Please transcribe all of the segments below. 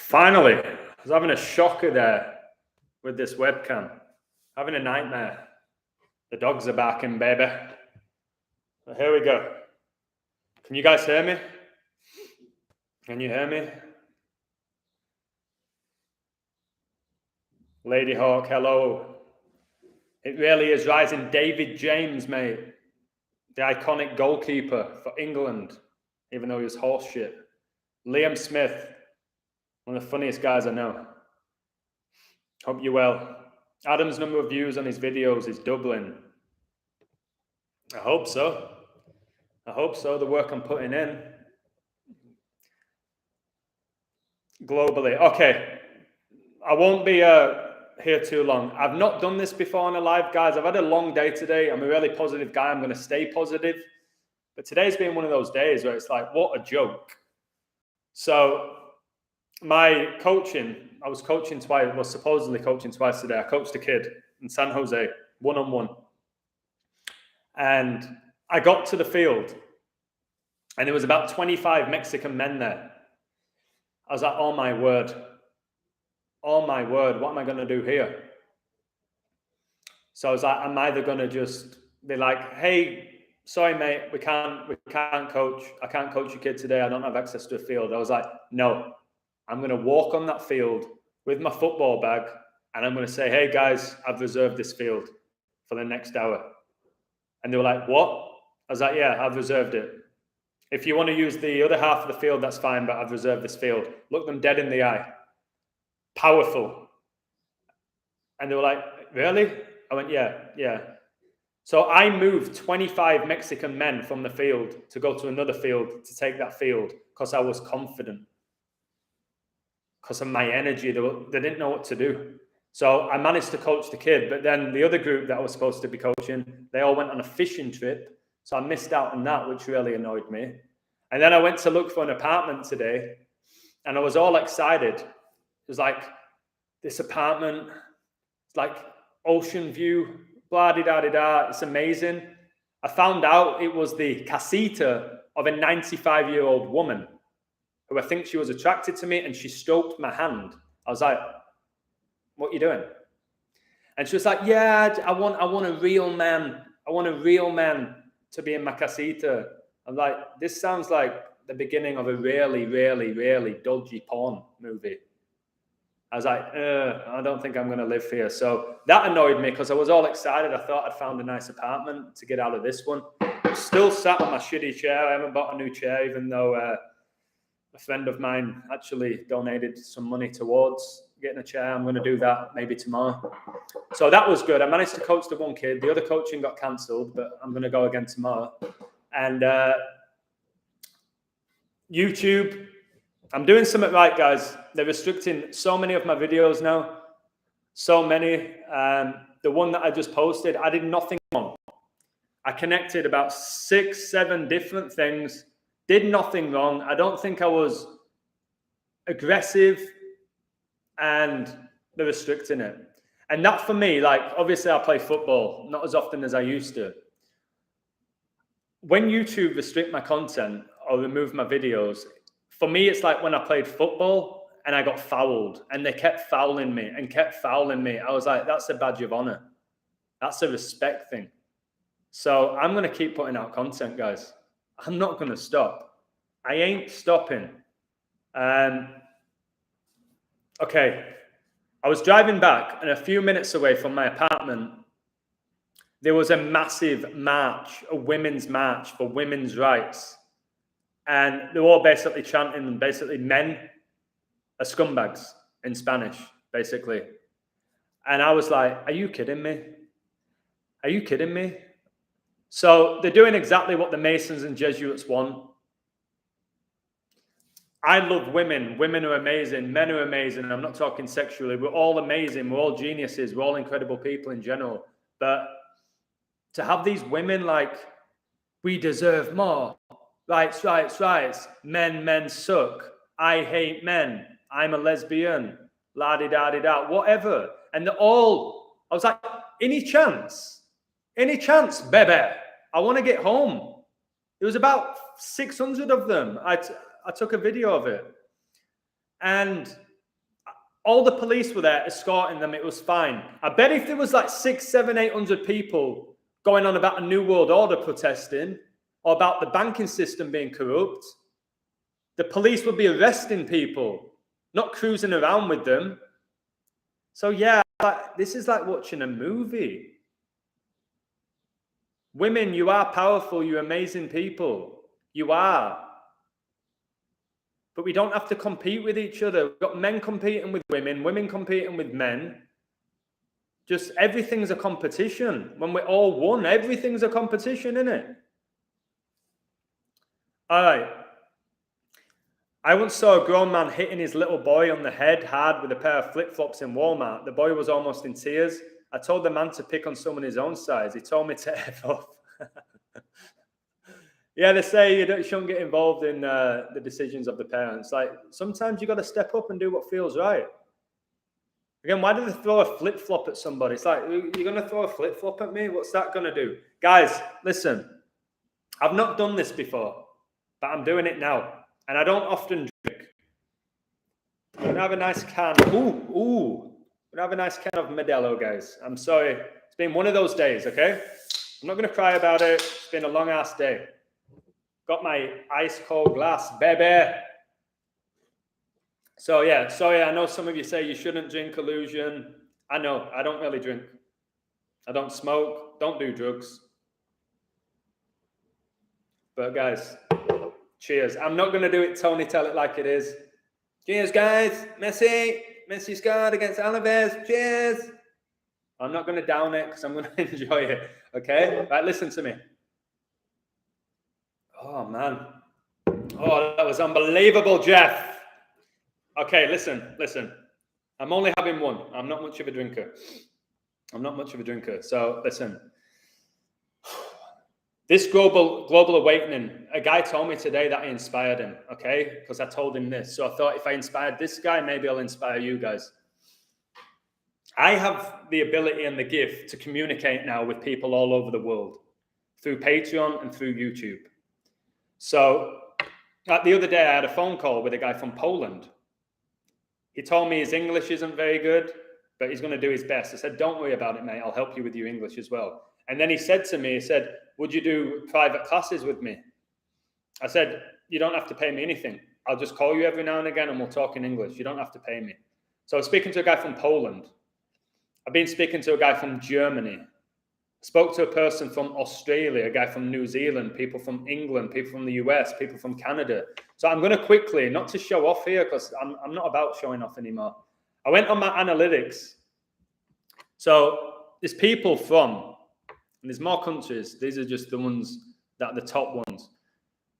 Finally, I was having a shocker there with this webcam. Having a nightmare. The dogs are barking, baby. So here we go. Can you guys hear me? Can you hear me? Lady Hawk, hello. It really is rising. David James, mate. The iconic goalkeeper for England, even though he was horse shit. Liam Smith, one of the funniest guys I know. Hope you're well. Adam's number of views on his videos is doubling. I hope so. I hope so. The work I'm putting in. Globally. Okay. I won't be here too long. I've not done this before on a live, guys. I've had a long day today. I'm a really positive guy. I'm going to stay positive. But today's been one of those days where it's like, what a joke. So my coaching, I was coaching twice, well, supposedly coaching twice today. I coached a kid in San Jose, one-on-one. And I got to the field and there was about 25 Mexican men there. I was like, oh my word. Oh my word, what am I going to do here? So I was like, I'm either going to just be like, hey, sorry, mate, we can't coach. I can't coach your kid today. I don't have access to a field. I was like, no, I'm going to walk on that field with my football bag and I'm going to say, hey guys, I've reserved this field for the next hour. And they were like, what? I was like, yeah, I've reserved it. If you want to use the other half of the field, that's fine, but I've reserved this field. Look them dead in the eye. Powerful. And they were like, really? I went, yeah. So I moved 25 Mexican men from the field to go to another field to take that field because I was confident. Because of my energy, they didn't know what to do. So I managed to coach the kid, but then the other group that I was supposed to be coaching, they all went on a fishing trip. So I missed out on that, which really annoyed me. And then I went to look for an apartment today and I was all excited. It was like, this apartment, it's like ocean view, blah-de-da-de-da, it's amazing. I found out it was the casita of a 95-year-old woman who I think she was attracted to me and she stroked my hand. I was like, what are you doing? And she was like, yeah, I want a real man. I want a real man to be in my casita. I'm like, this sounds like the beginning of a really, really, really dodgy porn movie. I was like, I don't think I'm going to live here. So that annoyed me because I was all excited. I thought I'd found a nice apartment to get out of this one. Still sat on my shitty chair. I haven't bought a new chair, even though a friend of mine actually donated some money towards getting a chair. I'm going to do that maybe tomorrow. So that was good. I managed to coach the one kid. The other coaching got cancelled, but I'm going to go again tomorrow. And YouTube, I'm doing something right, guys. They're restricting so many of my videos now. So many. The one that I just posted, I did nothing wrong. I connected about 6-7 different things. Did nothing wrong. I don't think I was aggressive and they're restricting it. And that for me, like, obviously I play football, not as often as I used to. When YouTube restrict my content or remove my videos, for me, it's like when I played football and I got fouled and they kept fouling me and kept fouling me. I was like, that's a badge of honor. That's a respect thing. So I'm going to keep putting out content, guys. I'm not going to stop. I ain't stopping. Okay. I was driving back and a few minutes away from my apartment, there was a massive march, a women's march for women's rights. And they were all basically chanting, basically, men are scumbags in Spanish, basically. And I was like, are you kidding me? Are you kidding me? So they're doing exactly what the Masons and Jesuits want. I love women. Women are amazing. Men are amazing. I'm not talking sexually. We're all amazing. We're all geniuses. We're all incredible people in general. But to have these women like, we deserve more. Rights. Men suck. I hate men. I'm a lesbian. La-di-da-di-da. Whatever. And they're all, I was like, any chance, baby. I want to get home. There was about 600 of them. I took a video of it. And All the police were there escorting them. It was fine. I bet if there was like 600, 700, 800 people going on about a new world order protesting or about the banking system being corrupt, the police would be arresting people, not cruising around with them. So yeah, this is like watching a movie. Women, you are powerful. You're amazing people. You are. But we don't have to compete with each other. We've got men competing with women, women competing with men. Just everything's a competition. When we're all one, everything's a competition, isn't it? All right. I once saw a grown man hitting his little boy on the head hard with a pair of flip-flops in Walmart. The boy was almost in tears. I told the man to pick on someone his own size. He told me to F off. Yeah, they say you shouldn't get involved in the decisions of the parents. Like, sometimes you got to step up and do what feels right. Again, why do they throw a flip-flop at somebody? It's like, you're going to throw a flip-flop at me? What's that going to do? Guys, listen. I've not done this before, but I'm doing it now. And I don't often drink. I'm going to have a nice can. Ooh. I'm going to have a nice can of Modelo, guys. I'm sorry. It's been one of those days, okay? I'm not going to cry about it. It's been a long-ass day. Got my ice-cold glass, baby. So, yeah, sorry, I know some of you say you shouldn't drink, Illusion. I know, I don't really drink. I don't smoke, don't do drugs. But, guys, cheers. I'm not going to do it, Tony, tell it like it is. Cheers, guys. Messi scored against Alaves. Cheers. I'm not going to down it because I'm going to enjoy it, okay? Right, listen to me. Oh, man. Oh, that was unbelievable, Jeff. Okay, listen. I'm only having one. I'm not much of a drinker. So, listen. This global awakening, a guy told me today that I inspired him, okay? Because I told him this. So I thought if I inspired this guy, maybe I'll inspire you guys. I have the ability and the gift to communicate now with people all over the world through Patreon and through YouTube. So like the other day, I had a phone call with a guy from Poland. He told me his English isn't very good, but he's going to do his best. I said, don't worry about it, mate. I'll help you with your English as well. And then he said to me, would you do private classes with me? I said, you don't have to pay me anything. I'll just call you every now and again and we'll talk in English. You don't have to pay me. So I was speaking to a guy from Poland. I've been speaking to a guy from Germany. Spoke to a person from Australia, a guy from New Zealand, people from England, people from the US, people from Canada. So I'm going to quickly, not to show off here because I'm not about showing off anymore. I went on my analytics. So there's people from, and there's more countries. These are just the ones that are the top ones.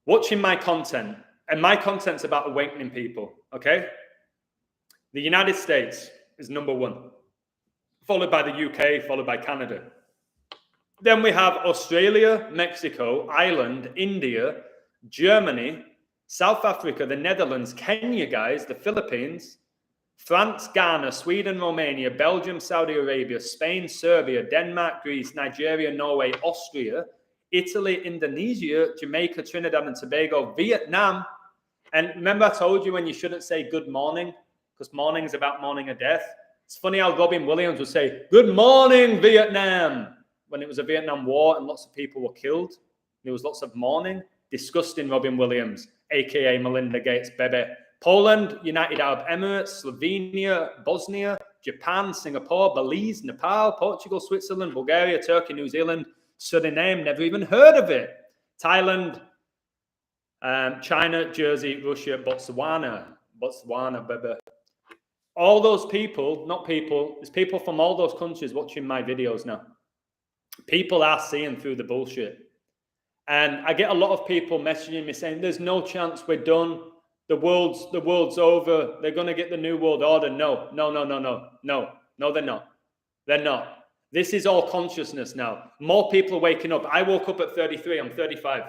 Watching my content, and my content's about awakening people, okay? The United States is number one, followed by the UK, followed by Canada. Then we have Australia, Mexico, Ireland, India, Germany, South Africa, the Netherlands, Kenya, guys, the Philippines, France, Ghana, Sweden, Romania, Belgium, Saudi Arabia, Spain, Serbia, Denmark, Greece, Nigeria, Norway, Austria, Italy, Indonesia, Jamaica, Trinidad and Tobago, Vietnam. And remember I told you when you shouldn't say good morning, because morning is about mourning a death. It's funny how Robin Williams would say, good morning, Vietnam, when it was a Vietnam War and lots of people were killed. There was lots of mourning. Disgusting Robin Williams, a.k.a. Melinda Gates, baby. Poland, United Arab Emirates, Slovenia, Bosnia, Japan, Singapore, Belize, Nepal, Portugal, Switzerland, Bulgaria, Turkey, New Zealand, Suriname, never even heard of it. Thailand, China, Jersey, Russia, Botswana, baby. All those people, not people, there's people from all those countries watching my videos now. People are seeing through the bullshit. And I get a lot of people messaging me saying, there's no chance we're done. The world's over. They're going to get the new world order. No, they're not. They're not. This is all consciousness now. More people are waking up. I woke up at 33. I'm 35.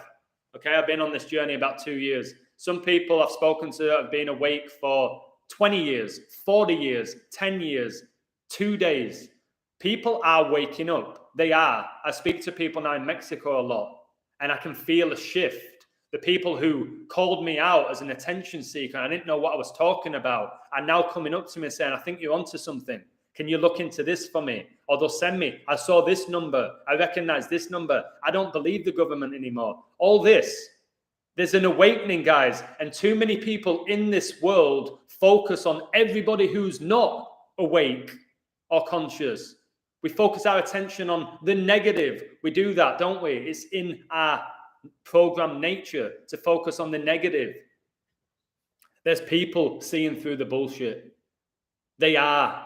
Okay, I've been on this journey about 2 years. Some people I've spoken to have been awake for 20 years, 40 years, 10 years, 2 days. People are waking up. They are. I speak to people now in Mexico a lot, and I can feel a shift. The people who called me out as an attention seeker and I didn't know what I was talking about are now coming up to me and saying, I think you're onto something. Can you look into this for me? Or they'll send me, I saw this number. I recognize this number. I don't believe the government anymore. All this. There's an awakening, guys. And too many people in this world focus on everybody who's not awake or conscious. We focus our attention on the negative. We do that, don't we? It's in our program nature to focus on the negative. There's people seeing through the bullshit. They are.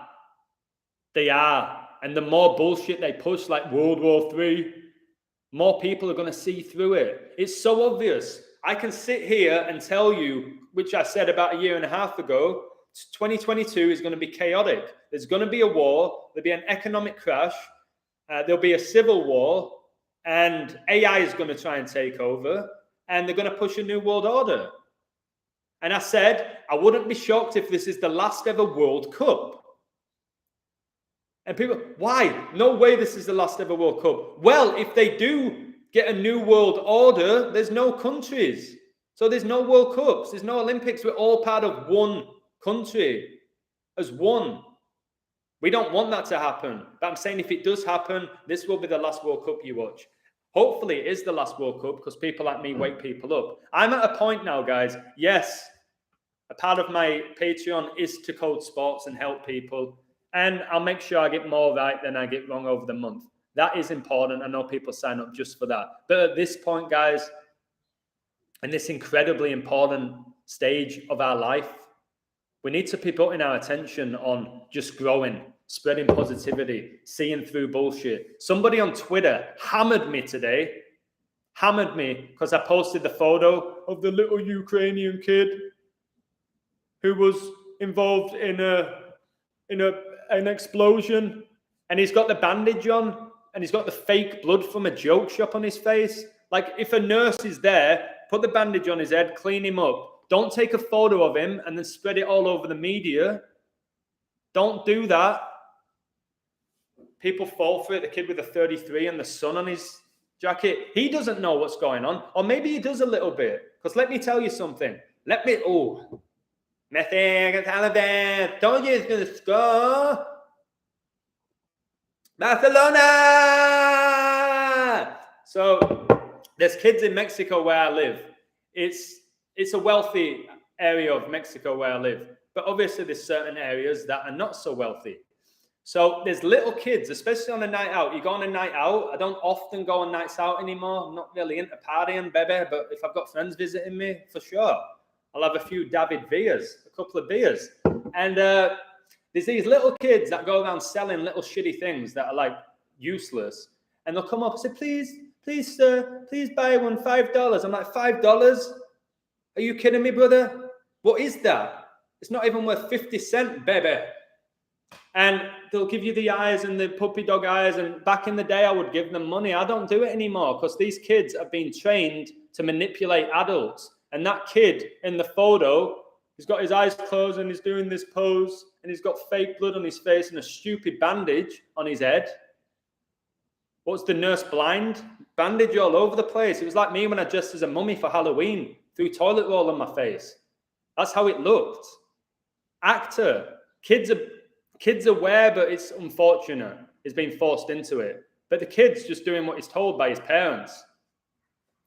And the more bullshit they push, like World War III, more people are going to see through it. It's so obvious. I can sit here and tell you, which I said about a year and a half ago, 2022 is going to be chaotic. There's going to be a war. There'll be an economic crash. There'll be a civil war. And AI is going to try and take over. And they're going to push a new world order. And I said, I wouldn't be shocked if this is the last ever World Cup. And people, why? No way this is the last ever World Cup. Well, if they do get a new world order, there's no countries. So there's no World Cups. There's no Olympics. We're all part of one country as one. We don't want that to happen. But I'm saying if it does happen, this will be the last World Cup you watch. Hopefully it is the last World Cup because people like me wake people up. I'm at a point now, guys. Yes, a part of my Patreon is to code sports and help people. And I'll make sure I get more right than I get wrong over the month. That is important. I know people sign up just for that. But at this point, guys, in this incredibly important stage of our life, we need to be putting our attention on just growing, spreading positivity, seeing through bullshit. Somebody on Twitter hammered me today. Hammered me because I posted the photo of the little Ukrainian kid who was involved in an explosion, and he's got the bandage on, and he's got the fake blood from a joke shop on his face. Like, if a nurse is there, put the bandage on his head, clean him up. Don't take a photo of him and then spread it all over the media. Don't do that. People fall for it. The kid with the 33 and the sun on his jacket, he doesn't know what's going on. Or maybe he does a little bit. Because let me tell you something. Messi against Taliban. Told you he's going to score. Barcelona! So there's kids in Mexico where I live. It's a wealthy area of Mexico where I live. But obviously there's certain areas that are not so wealthy. So there's little kids, especially on a night out. You go on a night out. I don't often go on nights out anymore. I'm not really into partying, baby. But if I've got friends visiting me, for sure, I'll have a few David beers, a couple of beers. And there's these little kids that go around selling little shitty things that are like useless. And they'll come up and say, please, sir, please buy one, $5. I'm like, $5? Are you kidding me, brother? What is that? It's not even worth 50 cents, baby. And they'll give you the eyes and the puppy dog eyes. And back in the day, I would give them money. I don't do it anymore because these kids have been trained to manipulate adults. And that kid in the photo, he's got his eyes closed and he's doing this pose. And he's got fake blood on his face and a stupid bandage on his head. What's the nurse blind? Bandage all over the place. It was like me when I dressed as a mummy for Halloween. Threw toilet roll on my face. That's how it looked. Actor. Kids are aware, but it's unfortunate. He's being forced into it. But the kid's just doing what he's told by his parents.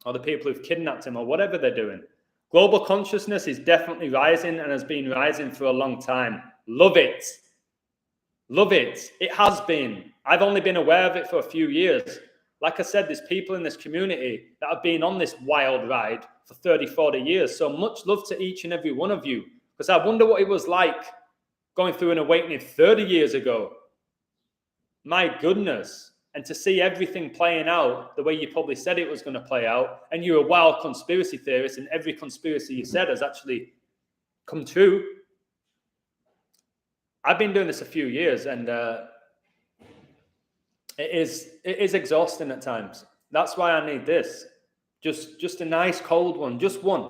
Or the people who've kidnapped him or whatever they're doing. Global consciousness is definitely rising and has been rising for a long time. Love it. Love it. It has been. I've only been aware of it for a few years. Like I said, there's people in this community that have been on this wild ride for 30, 40 years. So much love to each and every one of you. Because I wonder what it was like going through an awakening 30 years ago. My goodness. And to see everything playing out the way you probably said it was going to play out. And you're a wild conspiracy theorist and every conspiracy you said has actually come true. I've been doing this a few years and it is exhausting at times. That's why I need this. Just a nice cold one. Just one.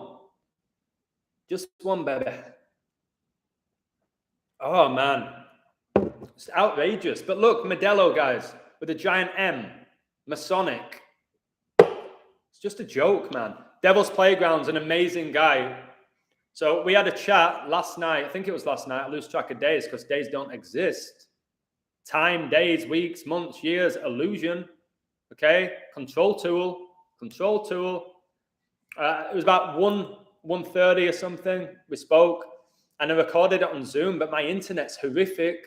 Just one, baby. Oh, man. It's outrageous. But look, Modelo, guys, with a giant M. Masonic. It's just a joke, man. Devil's Playground's an amazing guy. So we had a chat last night. I think it was last night. I lose track of days because days don't exist. Time, days, weeks, months, years, illusion. Okay, control tool. It was about 1:30 or something. We spoke, and I recorded it on Zoom, but my internet's horrific.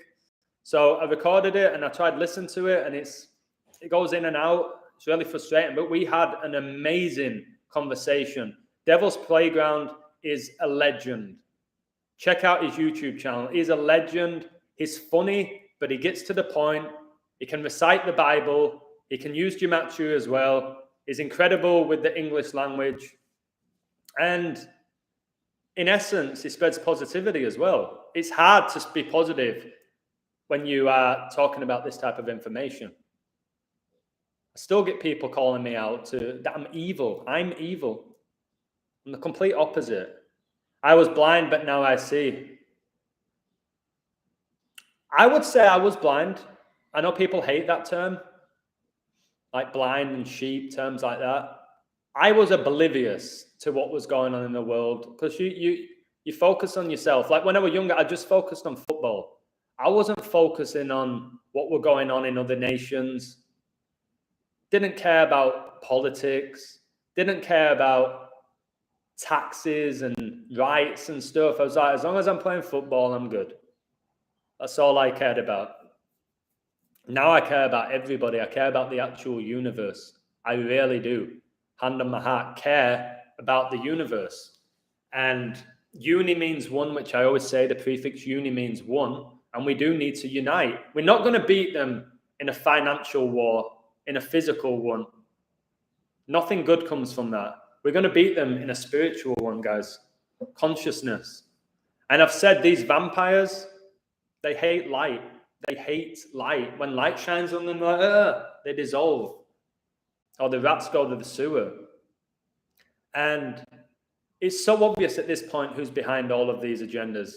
So I recorded it and I tried to listen to it, and it goes in and out. It's really frustrating. But we had an amazing conversation. Devil's Playground is a legend. Check out his YouTube channel. He's a legend. He's funny, but he gets to the point. He can recite the Bible. He can use gematria as well. He's incredible with the English language. And in essence, he spreads positivity as well. It's hard to be positive when you are talking about this type of information. I still get people calling me out that I'm evil. I'm evil. I'm the complete opposite. I was blind, but now I see. I would say I was blind. I know people hate that term, like blind and sheep, terms like that. I was oblivious to what was going on in the world because you focus on yourself. Like when I was younger, I just focused on football. I wasn't focusing on what were going on in other nations. Didn't care about politics. Didn't care about taxes and rights and stuff. I was like, as long as I'm playing football, I'm good. That's all I cared about. Now I care about everybody. I care about the actual universe. I really do. Hand on my heart, care about the universe. And uni means one, which I always say, the prefix uni means one. And we do need to unite. We're not going to beat them in a financial war, in a physical one. Nothing good comes from that. We're going to beat them in a spiritual one, guys. Consciousness. And I've said these vampires, they hate light. They hate light. When light shines on them, they dissolve. Or the rats go to the sewer. And it's so obvious at this point who's behind all of these agendas.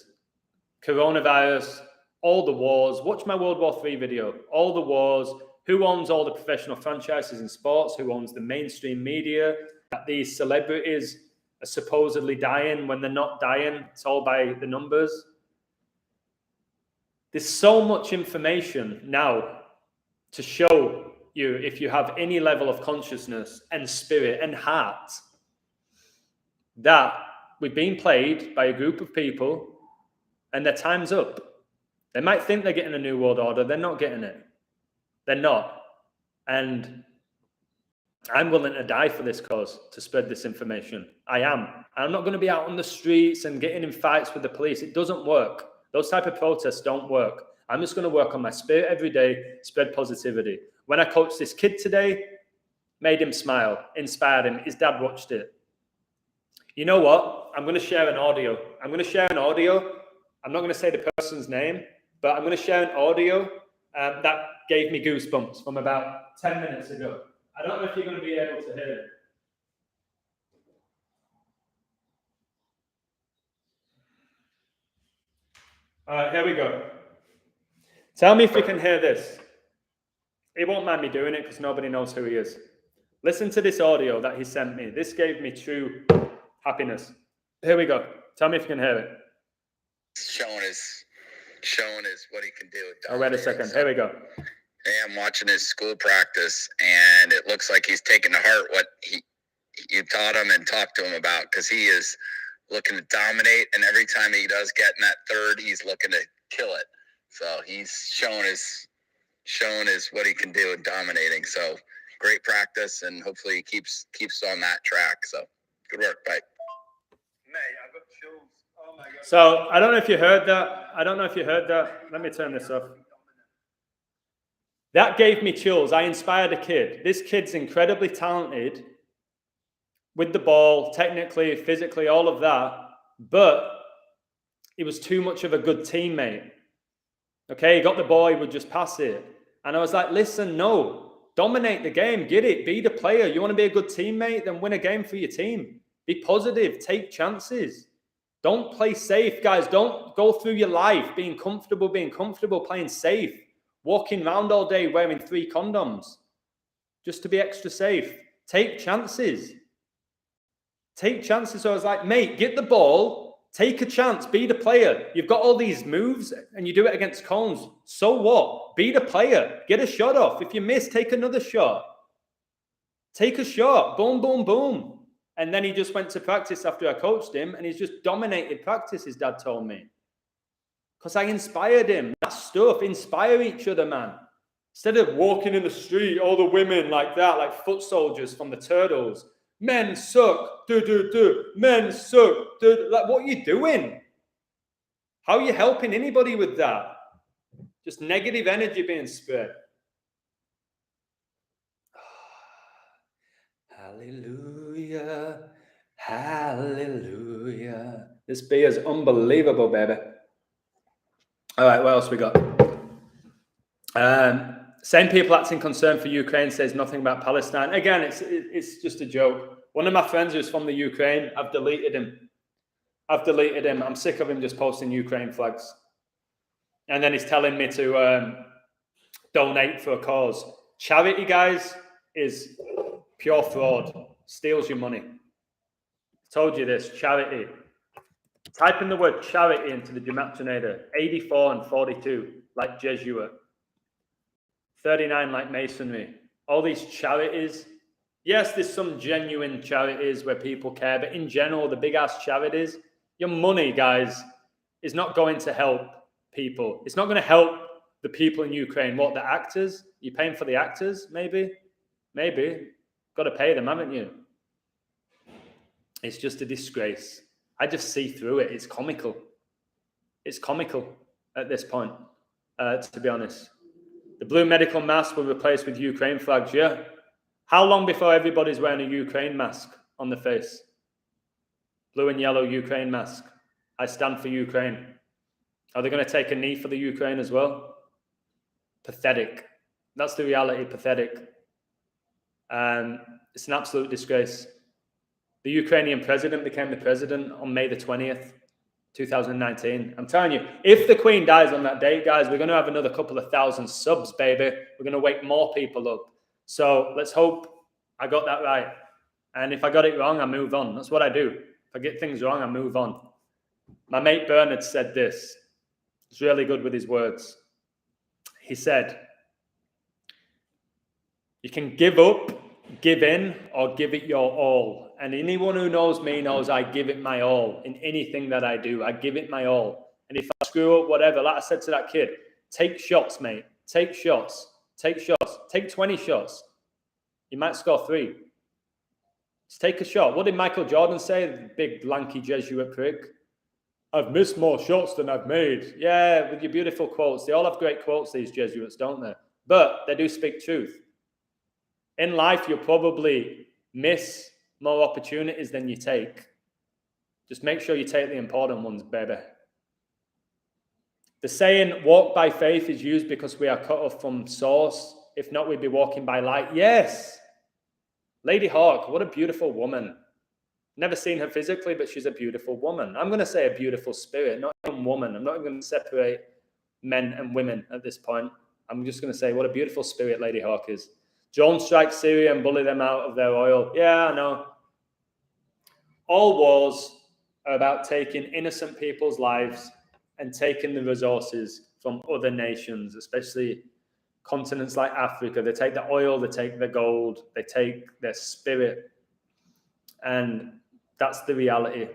Coronavirus, all the wars. Watch my World War III video. All the wars. Who owns all the professional franchises in sports? Who owns the mainstream media? That these celebrities are supposedly dying when they're not dying. It's all by the numbers. There's so much information now to show you if you have any level of consciousness and spirit and heart that we've been played by a group of people and their time's up. They might think they're getting a new world order. They're not getting it. They're not. And I'm willing to die for this cause, to spread this information. I am. I'm not going to be out on the streets and getting in fights with the police. It doesn't work. Those type of protests don't work. I'm just going to work on my spirit every day, spread positivity. When I coached this kid today, made him smile, inspired him. His dad watched it. You know what? I'm going to share an audio. I'm not going to say the person's name, but I'm going to share an audio that gave me goosebumps from about 10 minutes ago. I don't know if you're going to be able to hear it. All right, here we go. Tell me if you can hear this. He won't mind me doing it because nobody knows who he is. Listen to this audio that he sent me. This gave me true happiness. Here we go. Tell me if you can hear it. Showing us what he can do. Oh, wait a second. Here we go. Hey, I'm watching his school practice, and it looks like he's taking to heart what you taught him and talked to him about, because he is looking to dominate, and every time he does get in that third, he's looking to kill it. So he's showing us what he can do in dominating. So great practice, and hopefully he keeps on that track. So good work, bye. Mate, I got chills. Oh my God. So I don't know if you heard that. Let me turn this off. That gave me chills. I inspired a kid. This kid's incredibly talented with the ball, technically, physically, all of that. But he was too much of a good teammate. Okay, he got the ball, he would just pass it. And I was like, listen, no, dominate the game, get it, be the player. You want to be a good teammate, then win a game for your team. Be positive, take chances. Don't play safe, guys. Don't go through your life being comfortable, playing safe, walking around all day wearing 3 condoms just to be extra safe. Take chances. Take chances. So I was like, mate, get the ball, take a chance, be the player. You've got all these moves and you do it against cones. So what? Be the player. Get a shot off. If you miss, take another shot. Take a shot. Boom, boom, boom. And then he just went to practice after I coached him and he's just dominated practice, his dad told me. Because I inspired him. That stuff, inspire each other, man. Instead of walking in the street, all the women like that, like foot soldiers from the Turtles. Men suck, men suck, like what are you doing? How are you helping anybody with that? Just negative energy being spread. Hallelujah, hallelujah. This beer is unbelievable, baby. All right, what else we got? Same people acting concerned for Ukraine says nothing about Palestine. Again, it's just a joke. One of my friends who's from the Ukraine, I've deleted him. I'm sick of him just posting Ukraine flags. And then he's telling me to donate for a cause. Charity, guys, is pure fraud. Steals your money. I told you this, charity. Type in the word charity into the Gematinator. 84 and 42, like Jesuit. 39 like masonry. All these charities. Yes, there's some genuine charities where people care, but in general, the big ass charities, your money, guys, is not going to help people. It's not going to help the people in Ukraine. What, the actors? You're paying for the actors? Maybe. Got to pay them, haven't you? It's just a disgrace. I just see through it. It's comical. It's comical at this point, to be honest. The blue medical mask will replace with Ukraine flags, yeah. How long before everybody's wearing a Ukraine mask on the face? Blue and yellow Ukraine mask. I stand for Ukraine. Are they going to take a knee for the Ukraine as well? Pathetic. That's the reality, pathetic. It's an absolute disgrace. The Ukrainian president became the president on May the 20th. 2019. I'm telling you, if the Queen dies on that date, guys, we're going to have another couple of thousand subs, baby. We're going to wake more people up. So let's hope I got that right. And if I got it wrong, I move on. That's what I do. If I get things wrong, I move on. My mate Bernard said this. He's really good with his words. He said, you can give up, give in, or give it your all. And anyone who knows me knows I give it my all in anything that I do. I give it my all. And if I screw up, whatever, like I said to that kid, take shots, mate. Take shots. Take shots. Take 20 shots. You might score 3. Just take a shot. What did Michael Jordan say? The big, lanky Jesuit prick. I've missed more shots than I've made. Yeah, with your beautiful quotes. They all have great quotes, these Jesuits, don't they? But they do speak truth. In life, you'll probably miss more opportunities than you take. Just make sure you take the important ones, baby. The saying, walk by faith, is used because we are cut off from source. If not, we'd be walking by light. Yes. Lady Hawk, what a beautiful woman. Never seen her physically, but she's a beautiful woman. I'm going to say a beautiful spirit, not even woman. I'm not even going to separate men and women at this point. I'm just going to say what a beautiful spirit Lady Hawk is. Drones strike Syria and bully them out of their oil. Yeah, I know. All wars are about taking innocent people's lives and taking the resources from other nations, especially continents like Africa. They take the oil, they take the gold, they take their spirit. And that's the reality.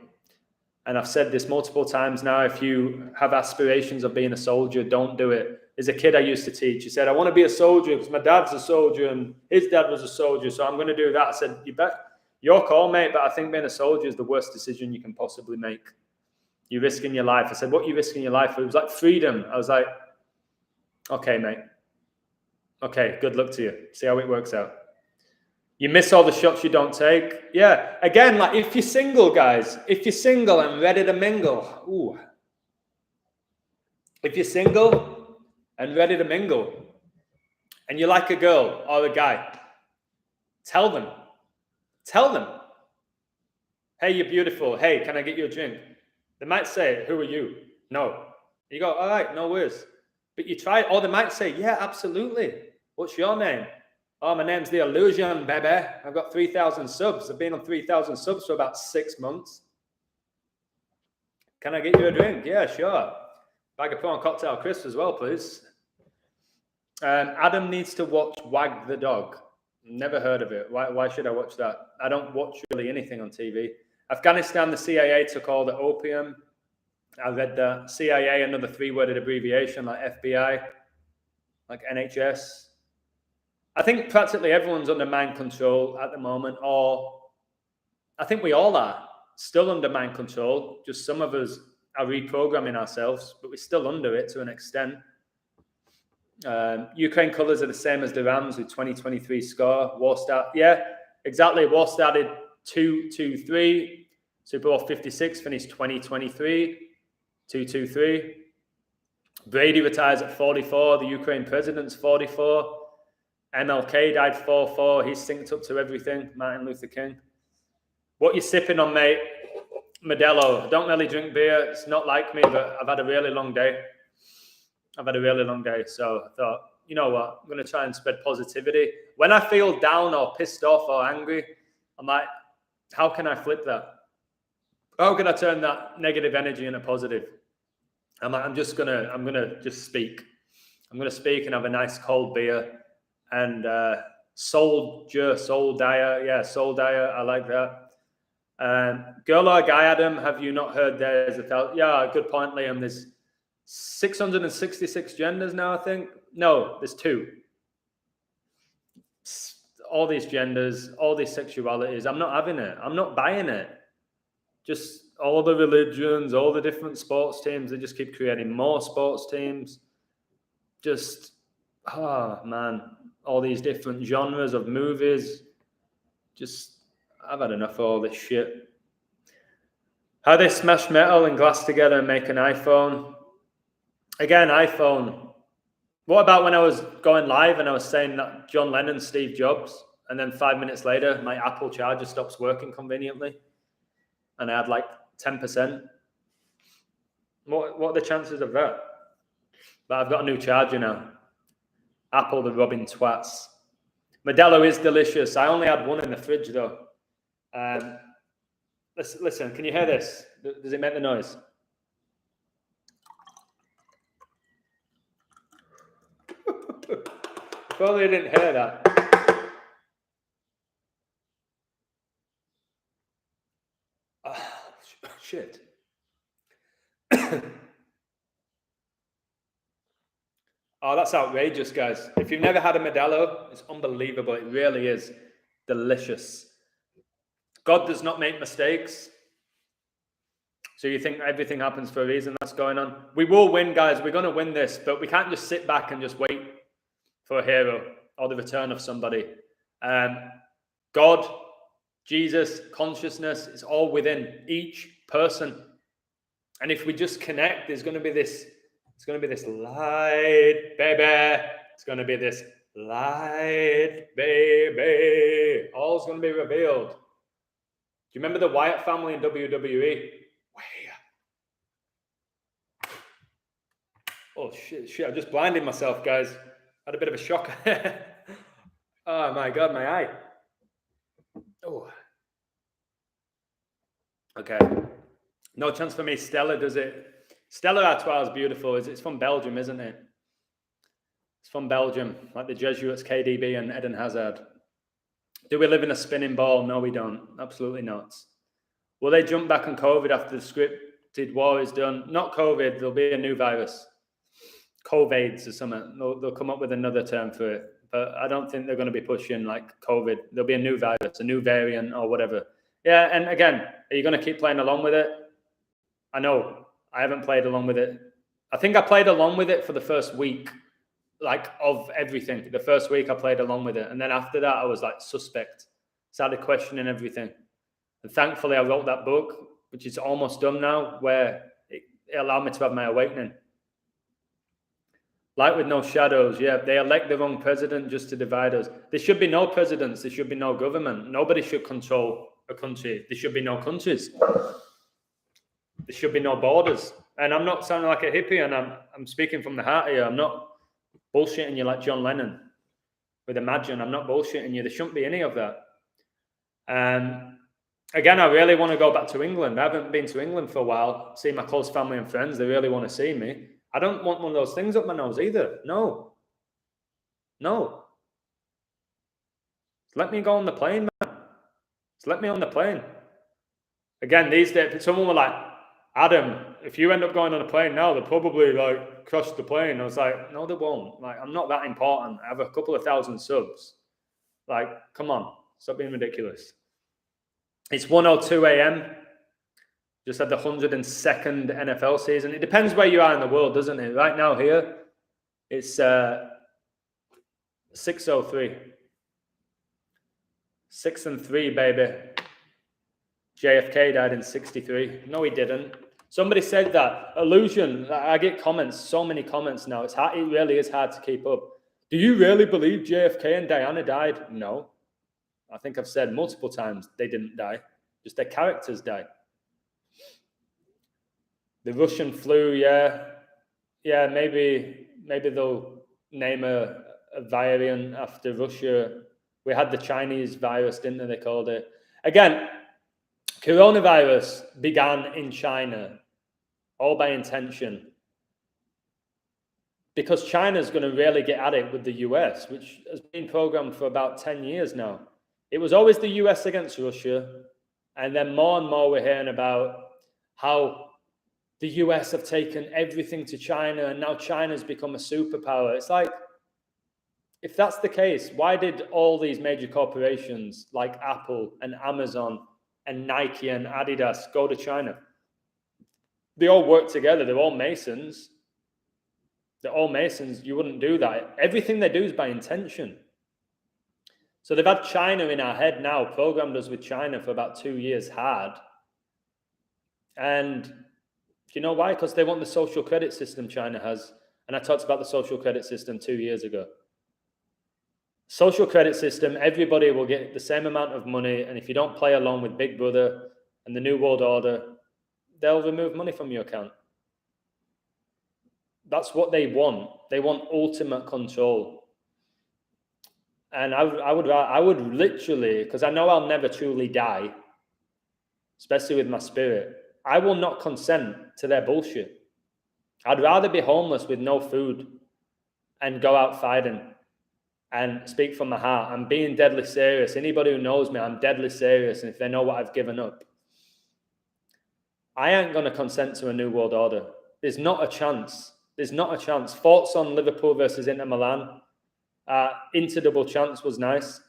And I've said this multiple times now, if you have aspirations of being a soldier, don't do it. There's a kid I used to teach. He said, I want to be a soldier because my dad's a soldier and his dad was a soldier, so I'm going to do that. I said, you bet. Your call, mate, but I think being a soldier is the worst decision you can possibly make. You're risking your life. I said, what are you risking your life for? It was like freedom. I was like, okay, mate. Okay, good luck to you. See how it works out. You miss all the shots you don't take. Yeah. Again, like if you're single, guys, if you're single and ready to mingle, ooh. If you're single and ready to mingle, and you like a girl or a guy, tell them. Tell them. Hey, you're beautiful. Hey, can I get you a drink? They might say, who are you? No. You go, all right, no worries. But you try, or they might say, yeah, absolutely. What's your name? Oh, my name's The Illusion, baby. I've got 3,000 subs. I've been on 3,000 subs for about 6 months. Can I get you a drink? Yeah, sure. Bag of prawn cocktail crisps as well, please. Adam needs to watch Wag the Dog. Never heard of it. Why should I watch that? I don't watch really anything on TV. Afghanistan, the CIA took all the opium. I read that. CIA, another 3-worded abbreviation like FBI, like NHS. I think practically everyone's under mind control at the moment, or I think we all are still under mind control. Just some of us are reprogramming ourselves, but we're still under it to an extent. Ukraine colours are the same as the Rams with 2023 score. War start, yeah, exactly. War started 2-2-3. Super Bowl 56 finished 2023 2-2-3. Brady retires at 44. The Ukraine president's 44. MLK died 4-4. He's synced up to everything. Martin Luther King. What you sipping on, mate? Modelo. I don't really drink beer. It's not like me, but I've had a really long day. So I thought, you know what? I'm going to try and spread positivity. When I feel down or pissed off or angry, I'm like, how can I flip that? How can I turn that negative energy into positive? I'm like, I'm going to just speak. I'm going to speak and have a nice cold beer. And Soul Dyer. Yeah, Soul Dyer. I like that. Girl or guy, Adam, have you not heard there's yeah, good point, Liam. There's 666 genders now, I think. No, there's 2. All these genders, all these sexualities. I'm not having it. I'm not buying it. Just all the religions, all the different sports teams. They just keep creating more sports teams. Just, oh, man. All these different genres of movies. Just, I've had enough of all this shit. How they smash metal and glass together and make an iPhone. Again, iPhone. What about when I was going live and I was saying that John Lennon, Steve Jobs, and then 5 minutes later, my Apple charger stops working conveniently, and I had like 10%. What are the chances of that? But I've got a new charger now. Apple, the robbing twats. Modelo is delicious. I only had one in the fridge though. Listen, can you hear this? Does it make the noise? Probably didn't hear that. Oh, shit. Oh, that's outrageous, guys. If you've never had a Modelo, it's unbelievable. It really is delicious. God does not make mistakes. So you think everything happens for a reason? That's going on. We will win, guys. We're going to win this, but we can't just sit back and just wait for a hero or the return of somebody. God, Jesus, consciousness, it's all within each person. And if we just connect, there's going to be this, it's going to be this light, baby. It's going to be this light, baby. All's going to be revealed. Do you remember the Wyatt family in WWE? Oh, shit. I just blinded myself, guys. I had a bit of a shock. Oh, my God, my eye. Oh. Okay. No chance for me. Stella does it. Stella Artois is beautiful. It's from Belgium, isn't it? It's from Belgium, like the Jesuits, KDB and Eden Hazard. Do we live in a spinning ball? No, we don't. Absolutely not. Will they jump back on COVID after the scripted war is done? Not COVID. There'll be a new virus. COVIDs or something. They'll come up with another term for it. But I don't think they're going to be pushing like COVID. There'll be a new virus, a new variant or whatever. Yeah, and again, are you going to keep playing along with it? I know. I haven't played along with it. I think I played along with it for the first week, like of everything. The first week I played along with it. And then after that, I was like suspect. Started questioning everything. And thankfully, I wrote that book, which is almost done now, where it allowed me to have my awakening. Light with no shadows. Yeah, they elect the wrong president just to divide us. There should be no presidents. There should be no government. Nobody should control a country. There should be no countries. There should be no borders. And I'm not sounding like a hippie, and I'm speaking from the heart here. I'm not bullshitting you like John Lennon. with Imagine. I'm not bullshitting you. There shouldn't be any of that. Again, I really want to go back to England. I haven't been to England for a while. See my close family and friends. They really want to see me. I don't want one of those things up my nose either. No. Let me go on the plane, man. Just let me on the plane. Again, these days, someone was like, Adam, if you end up going on a plane now, they'll probably like crush the plane. I was like, no, they won't. Like, I'm not that important. I have a couple of thousand subs. Like, come on, stop being ridiculous. It's 1:02 a.m. Just had the 102nd NFL season. It depends where you are in the world, doesn't it? Right now here, it's 6:03. 6-3, baby. JFK died in 63. No, he didn't. Somebody said that. Illusion. I get comments, so many comments now. It's hard, it really is hard to keep up. Do you really believe JFK and Diana died? No. I think I've said multiple times they didn't die. Just their characters died. The Russian flu, yeah. Yeah, maybe they'll name a variant after Russia. We had the Chinese virus, didn't they called it? Again, coronavirus began in China, all by intention. Because China's going to really get at it with the US, which has been programmed for about 10 years now. It was always the US against Russia. And then more and more we're hearing about how the US have taken everything to China and now China's become a superpower. It's like, if that's the case, why did all these major corporations like Apple and Amazon and Nike and Adidas go to China? They all work together. They're all Masons. They're all Masons. You wouldn't do that. Everything they do is by intention. So they've had China in our head now, programmed us with China for about 2 years hard. And do you know why? Because they want the social credit system China has. And I talked about the social credit system 2 years ago. Social credit system, everybody will get the same amount of money. And if you don't play along with Big Brother and the New World Order, they'll remove money from your account. That's what they want. They want ultimate control. And I would literally, because I know I'll never truly die, especially with my spirit, I will not consent to their bullshit. I'd rather be homeless with no food and go out fighting and speak from my heart. I'm being deadly serious. Anybody who knows me, I'm deadly serious. And if they know what I've given up, I ain't going to consent to a new world order. There's not a chance. There's not a chance. Thoughts on Liverpool versus Inter Milan. Inter double chance was nice.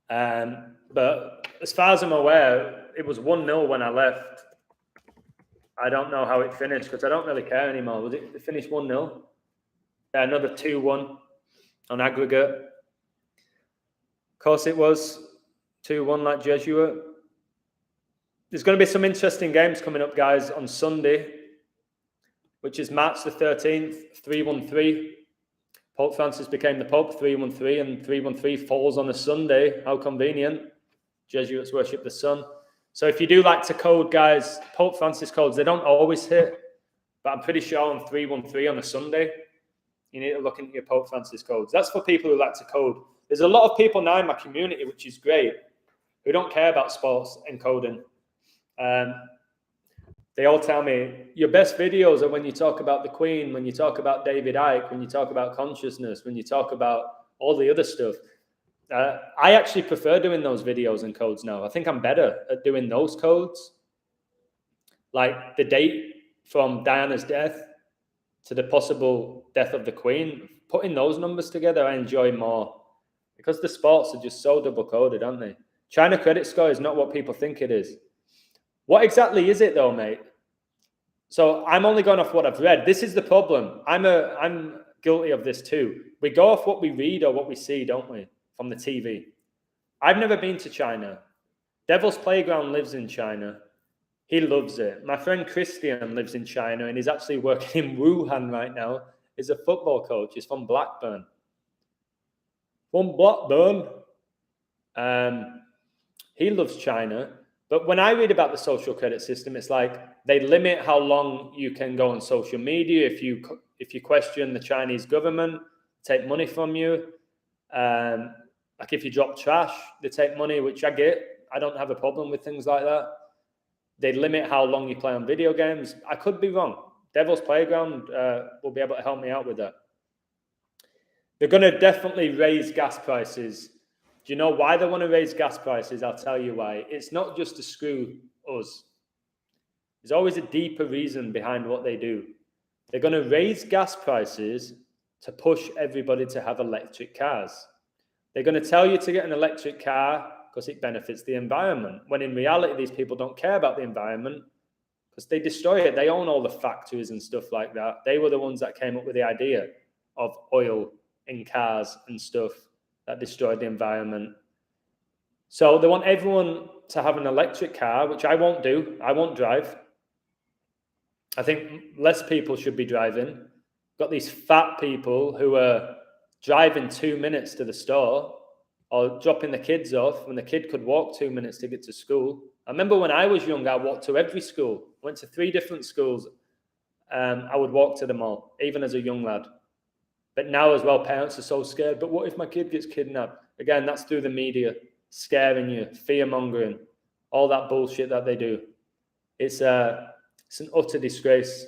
But as far as I'm aware, it was 1-0 when I left. I don't know how it finished because I don't really care anymore. Was it finished 1-0? Yeah, another 2-1 on aggregate. Of course it was 2-1 like Jesuit. There's going to be some interesting games coming up, guys, on Sunday, which is March the 13th, 313. Pope Francis became the Pope, 313, and 313 falls on a Sunday. How convenient. Jesuits worship the sun. So if you do like to code, guys, Pope Francis codes, they don't always hit, but I'm pretty sure on 313 on a Sunday, you need to look into your Pope Francis codes. That's for people who like to code. There's a lot of people now in my community, which is great, who don't care about sports and coding. They all tell me, your best videos are when you talk about the Queen, when you talk about David Icke, when you talk about consciousness, when you talk about all the other stuff. I actually prefer doing those videos and codes now. I think I'm better at doing those codes. Like the date from Diana's death to the possible death of the Queen. Putting those numbers together, I enjoy more. Because the sports are just so double-coded, aren't they? China credit score is not what people think it is. What exactly is it though, mate? So I'm only going off what I've read. This is the problem. I'm guilty of this too. We go off what we read or what we see, don't we? From the TV. I've never been to China. Devil's Playground lives in China. He loves it. My friend Christian lives in China and he's actually working in Wuhan right now. He's a football coach. He's from Blackburn. From Blackburn. He loves China. But when I read about the social credit system, it's like they limit how long you can go on social media. If you question the Chinese government, take money from you. Like if you drop trash, they take money, which I get. I don't have a problem with things like that. They limit how long you play on video games. I could be wrong. Devil's Playground will be able to help me out with that. They're going to definitely raise gas prices. Do you know why they want to raise gas prices? I'll tell you why. It's not just to screw us. There's always a deeper reason behind what they do. They're going to raise gas prices to push everybody to have electric cars. They're going to tell you to get an electric car because it benefits the environment, when in reality, these people don't care about the environment because they destroy it. They own all the factories and stuff like that. They were the ones that came up with the idea of oil in cars and stuff that destroyed the environment. So they want everyone to have an electric car, which I won't do. I won't drive. I think less people should be driving. Got these fat people who are driving 2 minutes to the store or dropping the kids off when the kid could walk 2 minutes to get to school. I remember when I was young, I walked to every school. Went to 3 different schools. I would walk to them all, even as a young lad. But now as well, parents are so scared. But what if my kid gets kidnapped? Again, that's through the media, scaring you, fear-mongering, all that bullshit that they do. It's an utter disgrace.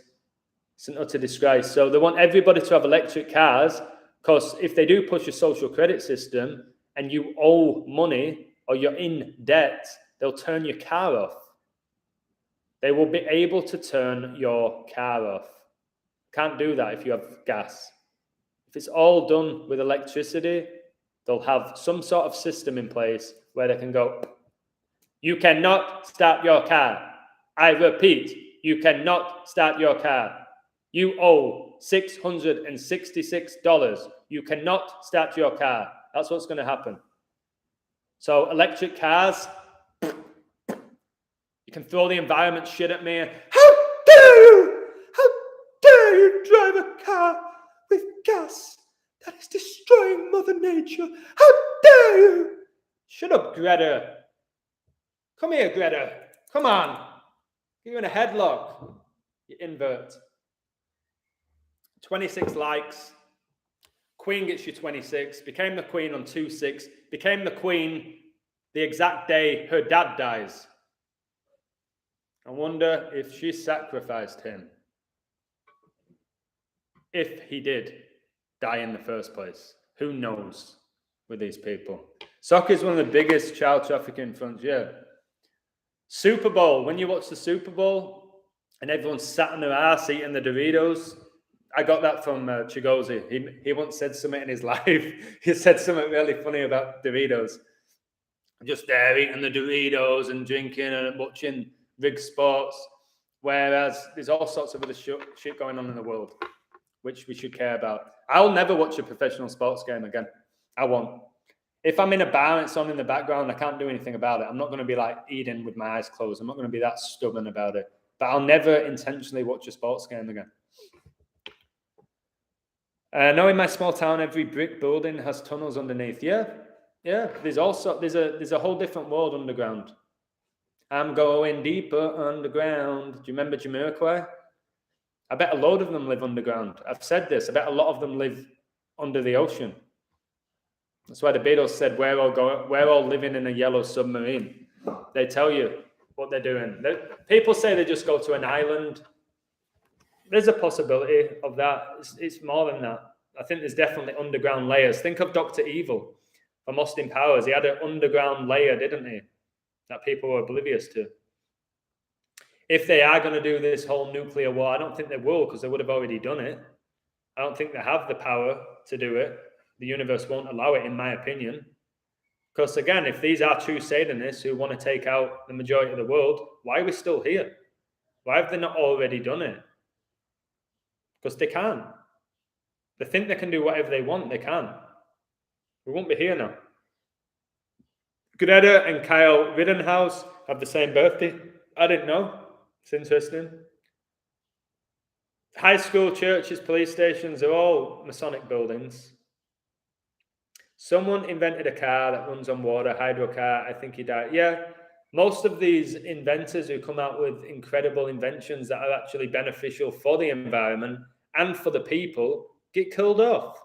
It's an utter disgrace. So they want everybody to have electric cars because if they do push a social credit system and you owe money or you're in debt, they'll turn your car off. They will be able to turn your car off. Can't do that if you have gas. If it's all done with electricity, they'll have some sort of system in place where they can go, you cannot start your car. I repeat, you cannot start your car. You owe $666. You cannot start your car. That's what's going to happen. So electric cars, you can throw the environment shit at me. How dare you? How dare you drive a car with gas that is destroying Mother Nature? How dare you? Shut up, Greta. Come here, Greta. Come on. Get you in a headlock. You invert. 26 likes. Queen gets you 26. Became the queen on 2/6. Became the queen the exact day her dad dies. I wonder if she sacrificed him. If he did die in the first place. Who knows with these people? Soccer is one of the biggest child trafficking fronts, yeah. Super Bowl. When you watch the Super Bowl and everyone's sat on their ass eating the Doritos, I got that from Chigozi. He once said something in his life. He said something really funny about Doritos. Just there eating the Doritos and drinking and watching rig sports. Whereas there's all sorts of other shit going on in the world, which we should care about. I'll never watch a professional sports game again. I won't. If I'm in a bar and it's on in the background, I can't do anything about it. I'm not going to be like eating with my eyes closed. I'm not going to be that stubborn about it. But I'll never intentionally watch a sports game again. Now in my small town, every brick building has tunnels underneath. Yeah. There's a whole different world underground. I'm going deeper underground. Do you remember Jamiroquai? I bet a load of them live underground. I've said this. I bet a lot of them live under the ocean. That's why the Beatles said, we're all living in a yellow submarine. They tell you what they're doing. People say they just go to an island. There's a possibility of that. It's more than that. I think there's definitely underground layers. Think of Dr. Evil from Austin Powers. He had an underground layer, didn't he? That people were oblivious to. If they are going to do this whole nuclear war, I don't think they will because they would have already done it. I don't think they have the power to do it. The universe won't allow it, in my opinion. Because again, if these are true Satanists who want to take out the majority of the world, why are we still here? Why have they not already done it? Because they can. They think they can do whatever they want. They can. We won't be here now. Greta and Kyle Rittenhouse have the same birthday. I didn't know. It's interesting. High school, churches, police stations are all Masonic buildings. Someone invented a car that runs on water, hydro car. I think he died. Yeah, most of these inventors who come out with incredible inventions that are actually beneficial for the environment and for the people get killed off.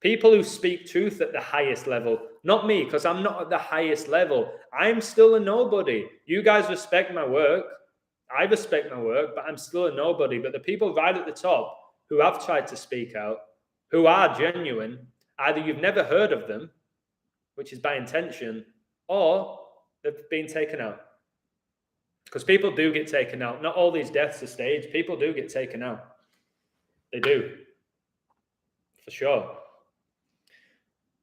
People who speak truth at the highest level. Not me, because I'm not at the highest level. I'm still a nobody. You guys respect my work. I respect my work, but I'm still a nobody. But the people right at the top who have tried to speak out, who are genuine, either you've never heard of them, which is by intention, or they've been taken out. Because people do get taken out. Not all these deaths are staged. People do get taken out. They do. For sure.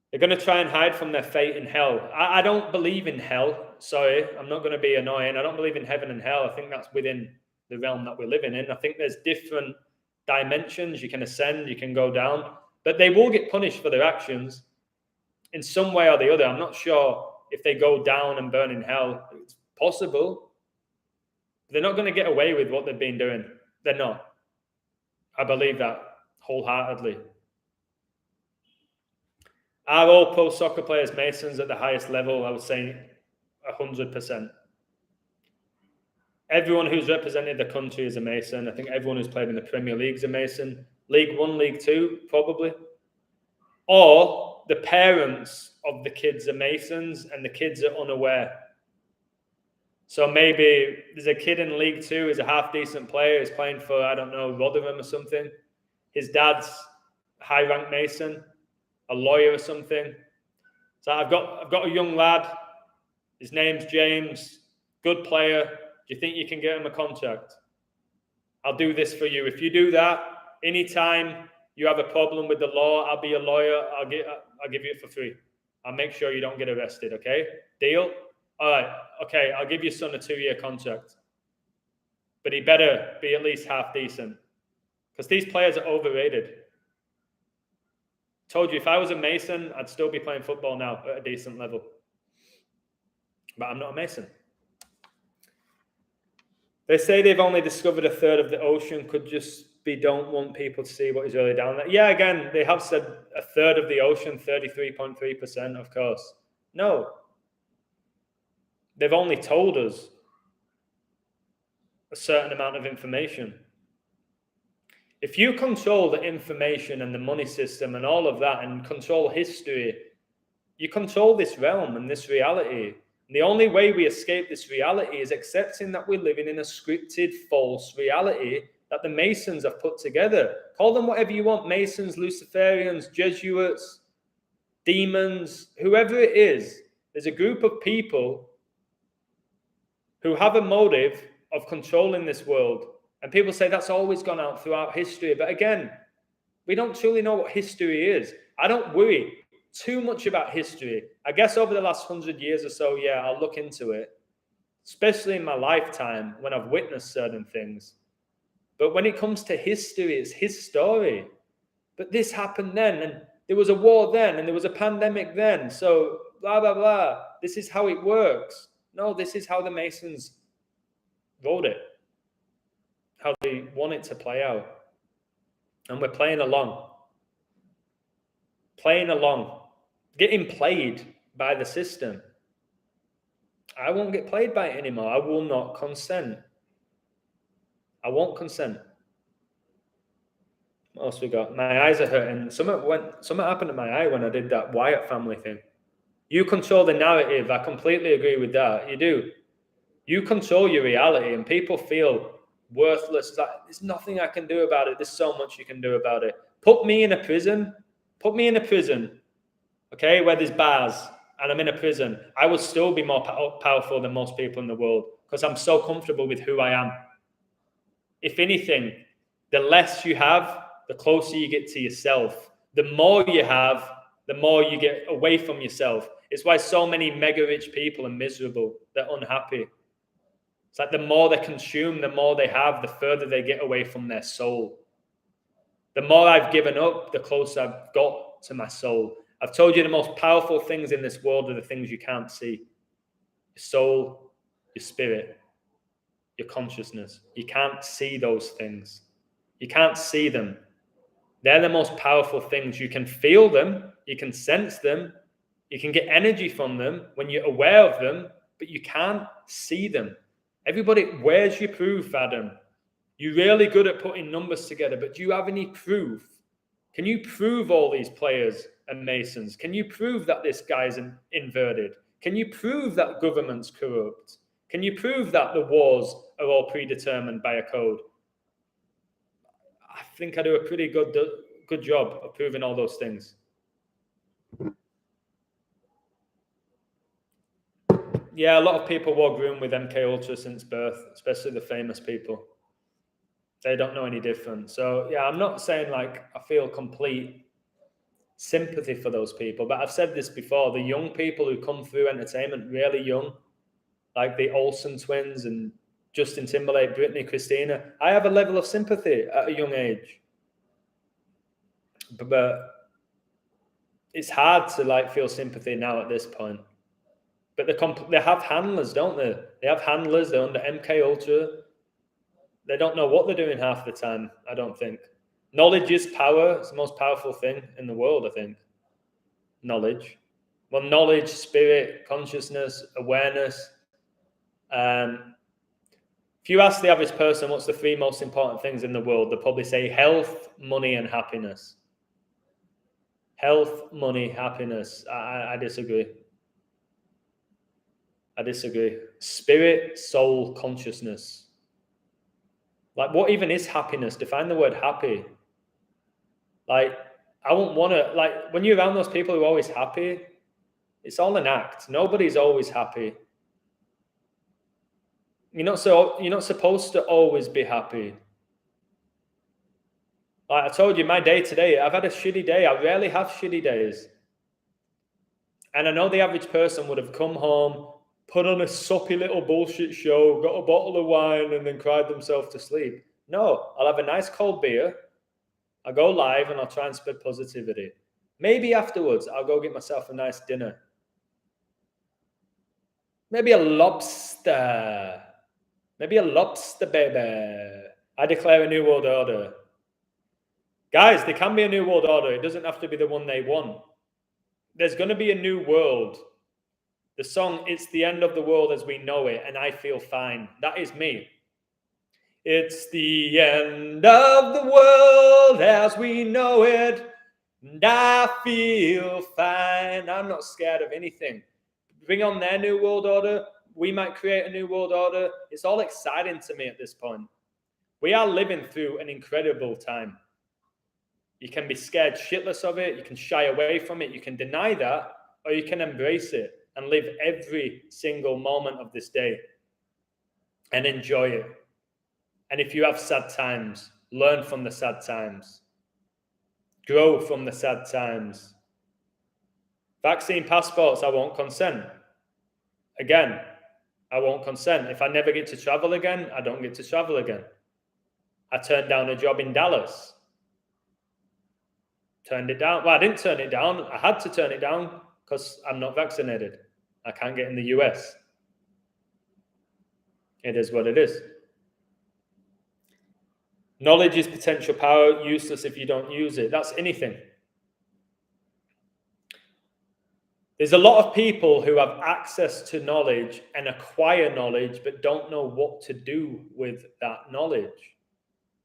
They're going to try and hide from their fate in hell. I don't believe in hell. Sorry, I'm not going to be annoying. I don't believe in heaven and hell. I think that's within the realm that we're living in. I think there's different dimensions. You can ascend, you can go down. But they will get punished for their actions in some way or the other. I'm not sure if they go down and burn in hell. It's possible. They're not going to get away with what they've been doing. They're not. I believe that wholeheartedly. Are all pro soccer players Masons at the highest level? I would say 100%. Everyone who's represented the country is a Mason. I think everyone who's played in the Premier League is a Mason. League One, League Two, probably. Or the parents of the kids are Masons and the kids are unaware. So maybe there's a kid in League Two who's a half-decent player, is playing for, I don't know, Rotherham or something. His dad's high-ranked Mason, a lawyer or something. So I've got a young lad. His name's James. Good player. Do you think you can get him a contract? I'll do this for you. If you do that, anytime you have a problem with the law, I'll be a lawyer. I'll give you it for free. I'll make sure you don't get arrested. Okay? Deal? All right. Okay. I'll give your son a 2-year contract, but he better be at least half decent, because these players are overrated. Told you, if I was a Mason, I'd still be playing football now at a decent level. But I'm not a Mason. They say they've only discovered a third of the ocean. Could just be don't want people to see what is really down there. Yeah, again, they have said a third of the ocean, 33.3%, of course. No. They've only told us a certain amount of information. If you control the information and the money system and all of that and control history, you control this realm and this reality. And the only way we escape this reality is accepting that we're living in a scripted, false reality that the Masons have put together. Call them whatever you want, Masons, Luciferians, Jesuits, demons, whoever it is. There's a group of people who have a motive of controlling this world. And people say that's always gone out throughout history. But again, we don't truly know what history is. I don't worry too much about history. I guess over the last 100 years or so, yeah, I'll look into it, especially in my lifetime when I've witnessed certain things. But when it comes to history, it's his story. But this happened then, and there was a war then, and there was a pandemic then. So blah, blah, blah. This is how it works. No, this is how the Masons wrote it, how they want it to play out. And we're playing along. Playing along. Getting played by the system. I won't get played by it anymore. I will not consent. I won't consent. What else we got? My eyes are hurting. Something happened to my eye when I did that Wyatt family thing. You control the narrative. I completely agree with that. You do. You control your reality, and people feel worthless. It's like, there's nothing I can do about it. There's so much you can do about it. Put me in a prison. Put me in a prison, okay, where there's bars, and I'm in a prison. I will still be more powerful than most people in the world because I'm so comfortable with who I am. If anything, the less you have, the closer you get to yourself. The more you have, the more you get away from yourself. It's why so many mega rich people are miserable. They're unhappy. It's like the more they consume, the more they have, the further they get away from their soul. The more I've given up, the closer I've got to my soul. I've told you the most powerful things in this world are the things you can't see. Your soul, your spirit, your consciousness. You can't see those things. You can't see them. They're the most powerful things. You can feel them. You can sense them. You can get energy from them when you're aware of them, but you can't see them. Everybody, where's your proof, Adam? You're really good at putting numbers together, but do you have any proof? Can you prove all these players are Masons? Can you prove that this guy's inverted? Can you prove that government's corrupt? Can you prove that the wars are all predetermined by a code? I think I do a pretty good job of proving all those things. Yeah, a lot of people walk around with MK Ultra since birth, especially the famous people. They don't know any different. So yeah, I'm not saying like I feel complete sympathy for those people, but I've said this before, the young people who come through entertainment really young, like the Olsen twins and Justin Timberlake, Britney, Christina, I have a level of sympathy at a young age. But it's hard to like feel sympathy now at this point. But they have handlers, don't they? They have handlers. They're under MK Ultra. They don't know what they're doing half the time, I don't think. Knowledge is power. It's the most powerful thing in the world, I think. Knowledge. Well, knowledge, spirit, consciousness, awareness. If you ask the average person what's the 3 most important things in the world, they'll probably say health, money, and happiness. Health, money, happiness. I disagree. I disagree. Spirit, soul, consciousness. Like, what even is happiness? Define the word happy. Like, I won't want to, like, when you're around those people who are always happy, it's all an act. Nobody's always happy. You're not supposed to always be happy. Like I told you, my day today, I've had a shitty day. I rarely have shitty days. And I know the average person would have come home, put on a soppy little bullshit show, got a bottle of wine, and then cried themselves to sleep. No, I'll have a nice cold beer. I'll go live and I'll try and spread positivity. Maybe afterwards, I'll go get myself a nice dinner. Maybe a lobster. Maybe a lobster, baby. I declare a new world order. Guys, there can be a new world order. It doesn't have to be the one they want. There's going to be a new world. The song, It's the End of the World as We Know It, and I Feel Fine. That is me. It's the end of the world as we know it, and I feel fine. I'm not scared of anything. Bring on their new world order. We might create a new world order. It's all exciting to me at this point. We are living through an incredible time. You can be scared shitless of it. You can shy away from it. You can deny that, or you can embrace it and live every single moment of this day and enjoy it. And if you have sad times, learn from the sad times. Grow from the sad times. Vaccine passports, I won't consent. Again, I won't consent. If I never get to travel again, I don't get to travel again. I turned down a job in Dallas. Turned it down. Well, I didn't turn it down. I had to turn it down because I'm not vaccinated. I can't get in the US. It is what it is. Knowledge is potential power, useless if you don't use it. That's anything. There's a lot of people who have access to knowledge and acquire knowledge, but don't know what to do with that knowledge.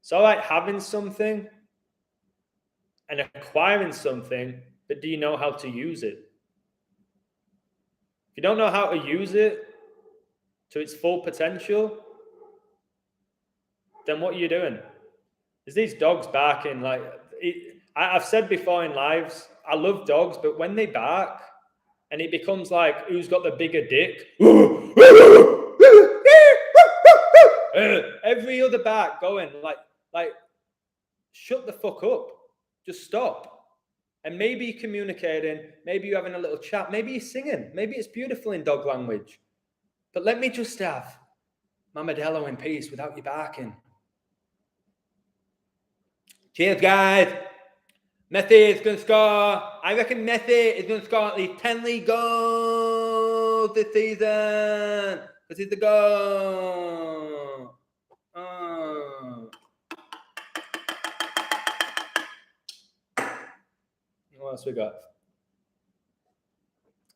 So like having something and acquiring something, but do you know how to use it? If you don't know how to use it to its full potential, then what are you doing? There's these dogs barking. Like I've said before in lives, I love dogs, but when they bark and it becomes like, who's got the bigger dick? Every other bark going like, shut the fuck up. Just stop. And maybe you're communicating, maybe you're having a little chat, maybe you're singing, maybe it's beautiful in dog language. But let me just have my Modelo in peace without you barking. Cheers, guys. Messi is going to score. I reckon Messi is going to score at least 10 league goals this season. Because he's the goal. Oh. What else we got?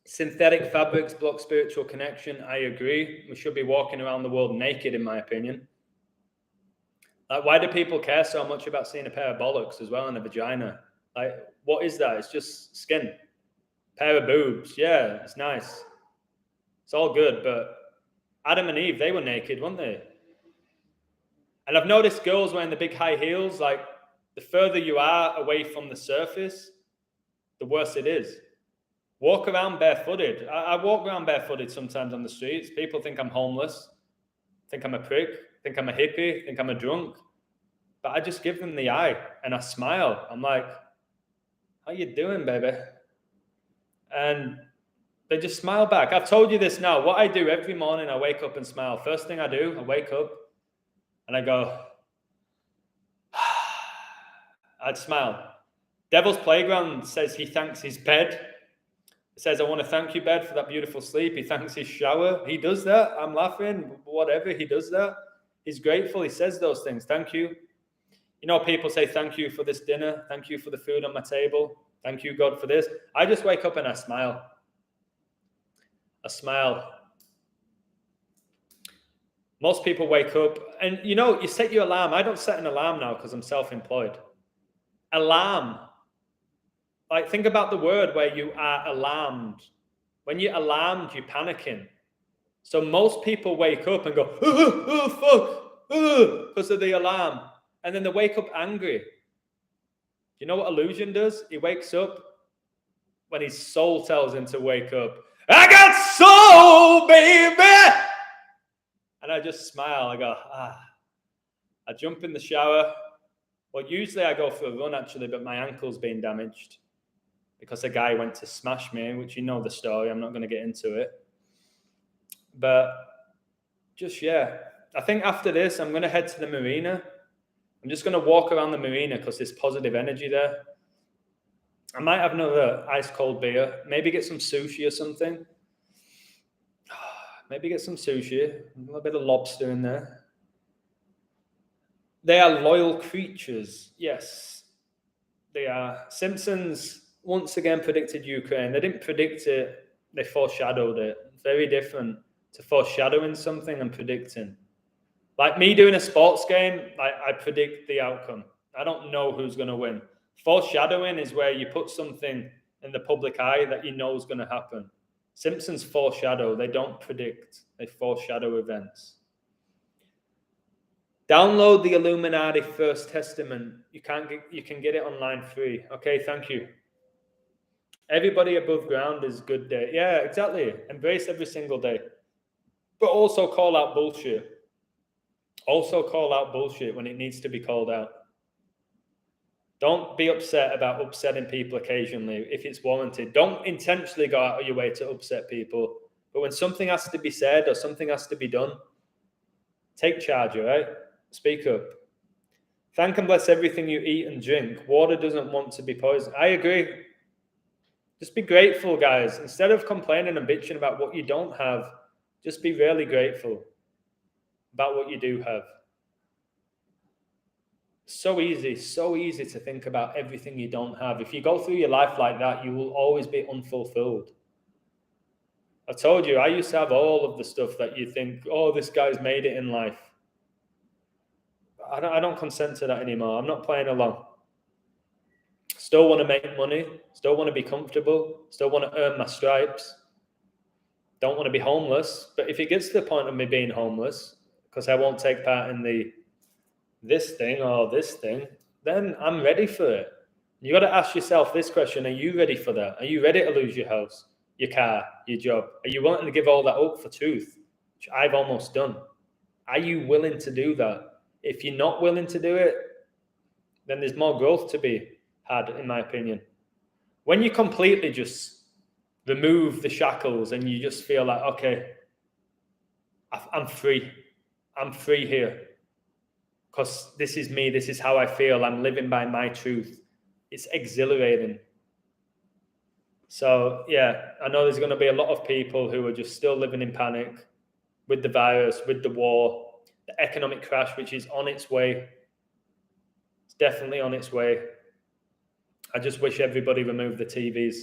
Synthetic fabrics block spiritual connection. I agree. We should be walking around the world naked, in my opinion. Like, why do people care so much about seeing a pair of bollocks as well in a vagina? Like, what is that? It's just skin. Pair of boobs. Yeah, it's nice. It's all good, but Adam and Eve, they were naked, weren't they? And I've noticed girls wearing the big high heels, like the further you are away from the surface, the worse it is. Walk around barefooted. I walk around barefooted sometimes on the streets. People think I'm homeless, think I'm a prick, think I'm a hippie, think I'm a drunk. But I just give them the eye and I smile. I'm like, how you doing, baby? And they just smile back. I've told you this now. What I do every morning, I wake up and smile. First thing I do, I wake up and I go, I'd smile. Devil's Playground says he thanks his bed. He says, I want to thank you, bed, for that beautiful sleep. He thanks his shower. He does that. I'm laughing. Whatever, he does that. He's grateful. He says those things. Thank you. You know, people say, thank you for this dinner. Thank you for the food on my table. Thank you, God, for this. I just wake up and I smile. I smile. Most people wake up and, you know, you set your alarm. I don't set an alarm now because I'm self-employed. Alarm. Like, think about the word where you are alarmed. When you're alarmed, you're panicking. So most people wake up and go, oh fuck, because of the alarm. And then they wake up angry. You know what illusion does? He wakes up when his soul tells him to wake up. I got soul, baby! And I just smile. I go, I jump in the shower. Well, usually I go for a run, actually, but my ankle's been damaged because a guy went to smash me, which you know the story. I'm not going to get into it. But just, yeah. I think after this, I'm going to head to the marina. I'm just going to walk around the marina because there's positive energy there. I might have another ice-cold beer. Maybe get some sushi or something. Maybe get some sushi. A little bit of lobster in there. They are loyal creatures. Yes, they are. Simpsons once again predicted Ukraine. They didn't predict it. They foreshadowed it. Very different to foreshadowing something and predicting. Like me doing a sports game, I predict the outcome. I don't know who's going to win. Foreshadowing is where you put something in the public eye that you know is going to happen. Simpsons foreshadow. They don't predict. They foreshadow events. Download the Illuminati First Testament. You can get it online free. Okay, thank you. Everybody above ground is good day. Yeah, exactly. Embrace every single day. But also call out bullshit. Also call out bullshit when it needs to be called out. Don't be upset about upsetting people occasionally if it's warranted. Don't intentionally go out of your way to upset people. But when something has to be said or something has to be done, take charge, all right? Speak up. Thank and bless everything you eat and drink. Water doesn't want to be poisoned. I agree. Just be grateful, guys. Instead of complaining and bitching about what you don't have, just be really grateful about what you do have. So easy to think about everything you don't have. If you go through your life like that, you will always be unfulfilled. I told you, I used to have all of the stuff that you think, oh, this guy's made it in life. I don't consent to that anymore. I'm not playing along. Still want to make money. Still want to be comfortable. Still want to earn my stripes. Don't want to be homeless. But if it gets to the point of me being homeless, because I won't take part in this thing or this thing, then I'm ready for it. You got to ask yourself this question. Are you ready for that? Are you ready to lose your house, your car, your job? Are you willing to give all that up for truth, which I've almost done? Are you willing to do that? If you're not willing to do it, then there's more growth to be had, in my opinion. When you completely just remove the shackles and you just feel like, okay, I'm free. I'm free here. Because this is me. This is how I feel. I'm living by my truth. It's exhilarating. So, yeah, I know there's going to be a lot of people who are just still living in panic with the virus, with the war, the economic crash, which is on its way. It's definitely on its way. I just wish everybody removed the TVs.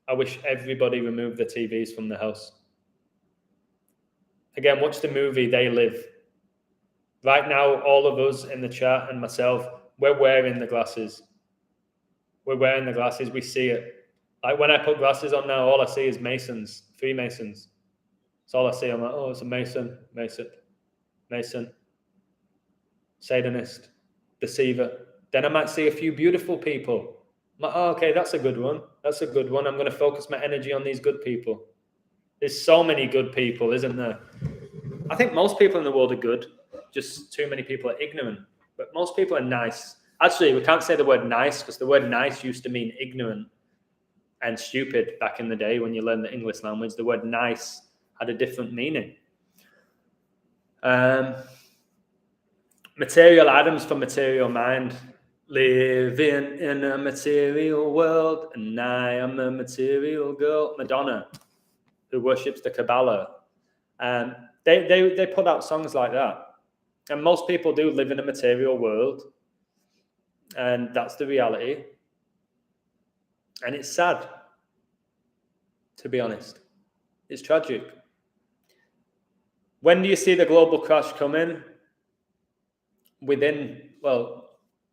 I wish everybody removed the TVs from the house. Again, watch the movie They Live. Right now, all of us in the chat and myself, we're wearing the glasses. We're wearing the glasses. We see it. Like when I put glasses on now, all I see is Masons, Freemasons. That's all I see. I'm like, oh, it's a Mason, Satanist, deceiver. Then I might see a few beautiful people. I'm like, oh, okay, that's a good one. That's a good one. I'm going to focus my energy on these good people. There's so many good people, isn't there? I think most people in the world are good. Just too many people are ignorant. But most people are nice. Actually, we can't say the word nice because the word nice used to mean ignorant and stupid back in the day when you learned the English language. The word nice had a different meaning. Material items for material mind. Living in a material world, and I am a material girl. Madonna, who worships the Kabbalah. They put out songs like that. And most people do live in a material world. And that's the reality. And it's sad, to be honest. It's tragic. When do you see the global crash coming?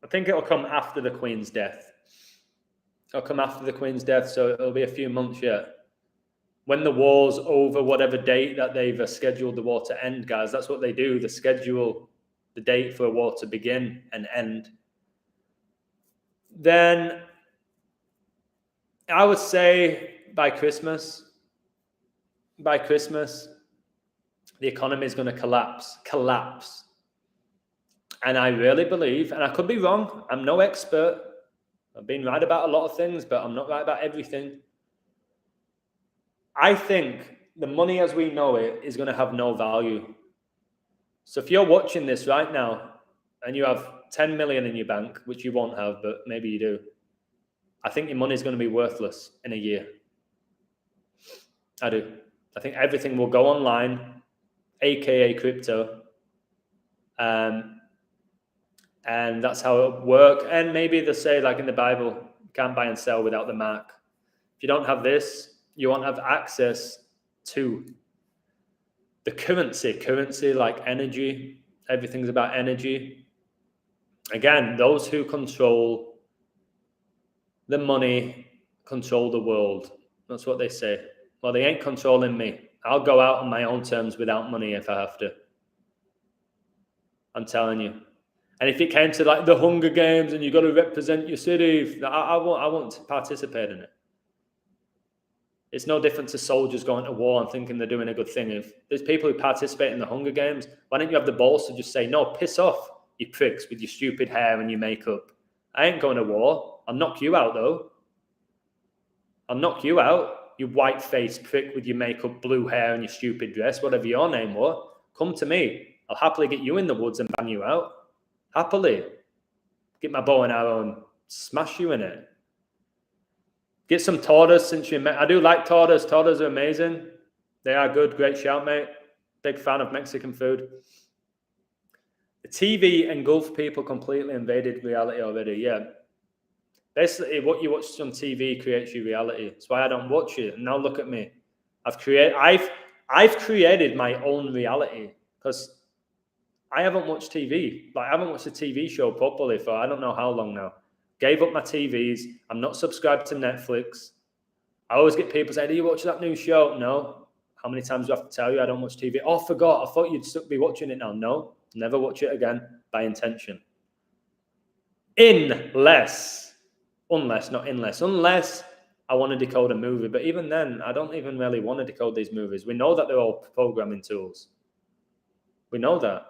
I think it'll come after the Queen's death. It'll come after the Queen's death, so it'll be a few months yet. When the war's over, whatever date that they've scheduled the war to end, guys, that's what they do. They schedule the date for a war to begin and end. Then I would say by Christmas, the economy is going to collapse. And I really believe, and I could be wrong, I'm no expert. I've been right about a lot of things, but I'm not right about everything. I think the money as we know it is going to have no value. So if you're watching this right now and you have 10 million in your bank, which you won't have, but maybe you do, I think your money is going to be worthless in a year. I do. I think everything will go online, aka crypto. And that's how it'll work. And maybe they say, like in the Bible, you can't buy and sell without the mark. If you don't have this, you won't have access to the currency like energy. Everything's about energy. Again, those who control the money control the world. That's what they say. Well, they ain't controlling me. I'll go out on my own terms without money if I have to. I'm telling you. And if it came to like the Hunger Games and you got to represent your city, I won't participate in it. It's no different to soldiers going to war and thinking they're doing a good thing. If there's people who participate in the Hunger Games, why don't you have the balls to just say, no, piss off, you pricks with your stupid hair and your makeup. I ain't going to war. I'll knock you out, though. I'll knock you out, you white-faced prick with your makeup, blue hair and your stupid dress, whatever your name was. Come to me. I'll happily get you in the woods and bang you out. Happily. Get my bow and arrow and smash you in it. Get some tortas since you met. I do like tortas. Tortas are amazing. They are good. Great shout, mate. Big fan of Mexican food. The TV engulfed people completely invaded reality already. Yeah. Basically, what you watch on TV creates your reality. That's why I don't watch it. And now look at me. I've created my own reality because I haven't watched TV. Like I haven't watched a TV show properly for I don't know how long now. Gave up my TVs. I'm not subscribed to Netflix. I always get people say, do you watch that new show? No. How many times do I have to tell you I don't watch TV? Oh, I forgot. I thought you'd be watching it now. No. Never watch it again by intention. Unless I want to decode a movie. But even then, I don't even really want to decode these movies. We know that they're all programming tools. We know that.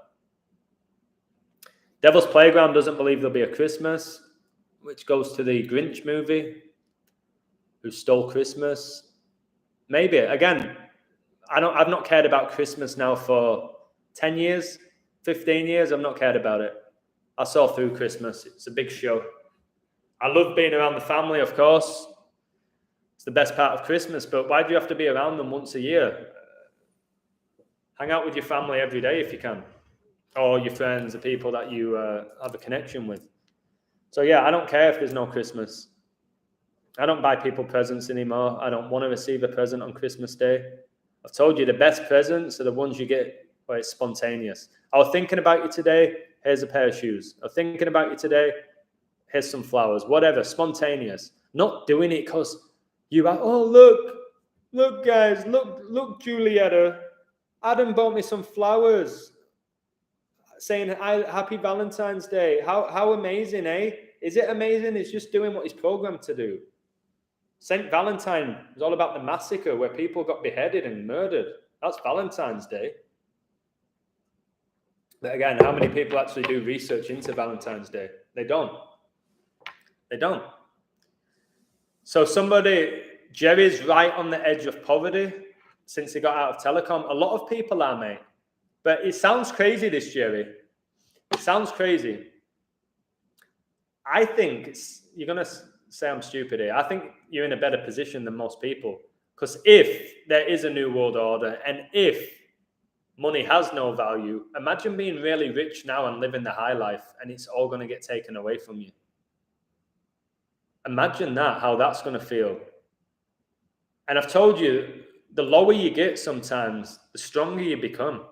Devil's Playground doesn't believe there'll be a Christmas, which goes to the Grinch movie, who stole Christmas. Maybe. Again, I've not cared about Christmas now for 10 years, 15 years. I've not cared about it. I saw through Christmas. It's a big show. I love being around the family, of course. It's the best part of Christmas, but why do you have to be around them once a year? Hang out with your family every day if you can. Or your friends, the people that you have a connection with. So yeah, I don't care if there's no Christmas. I don't buy people presents anymore. I don't want to receive a present on Christmas Day. I've told you the best presents are the ones you get where it's spontaneous. I was thinking about you today. Here's a pair of shoes. I was thinking about you today. here's some flowers, whatever, spontaneous. Not doing it because you are, oh, look, guys, look, Julietta. Adam bought me some flowers saying happy Valentine's Day. How amazing, eh? Is it amazing? It's just doing what he's programmed to do. St. Valentine is all about the massacre where people got beheaded and murdered. That's Valentine's Day. But again, how many people actually do research into Valentine's Day? They don't. They don't. So Jerry's right on the edge of poverty since he got out of telecom. A lot of people are, mate. But it sounds crazy, this Jerry. It sounds crazy. I think you're going to say I'm stupid here. I think you're in a better position than most people. Because if there is a new world order and if money has no value, imagine being really rich now and living the high life and it's all going to get taken away from you. Imagine that, how that's going to feel. And I've told you, the lower you get sometimes, the stronger you become.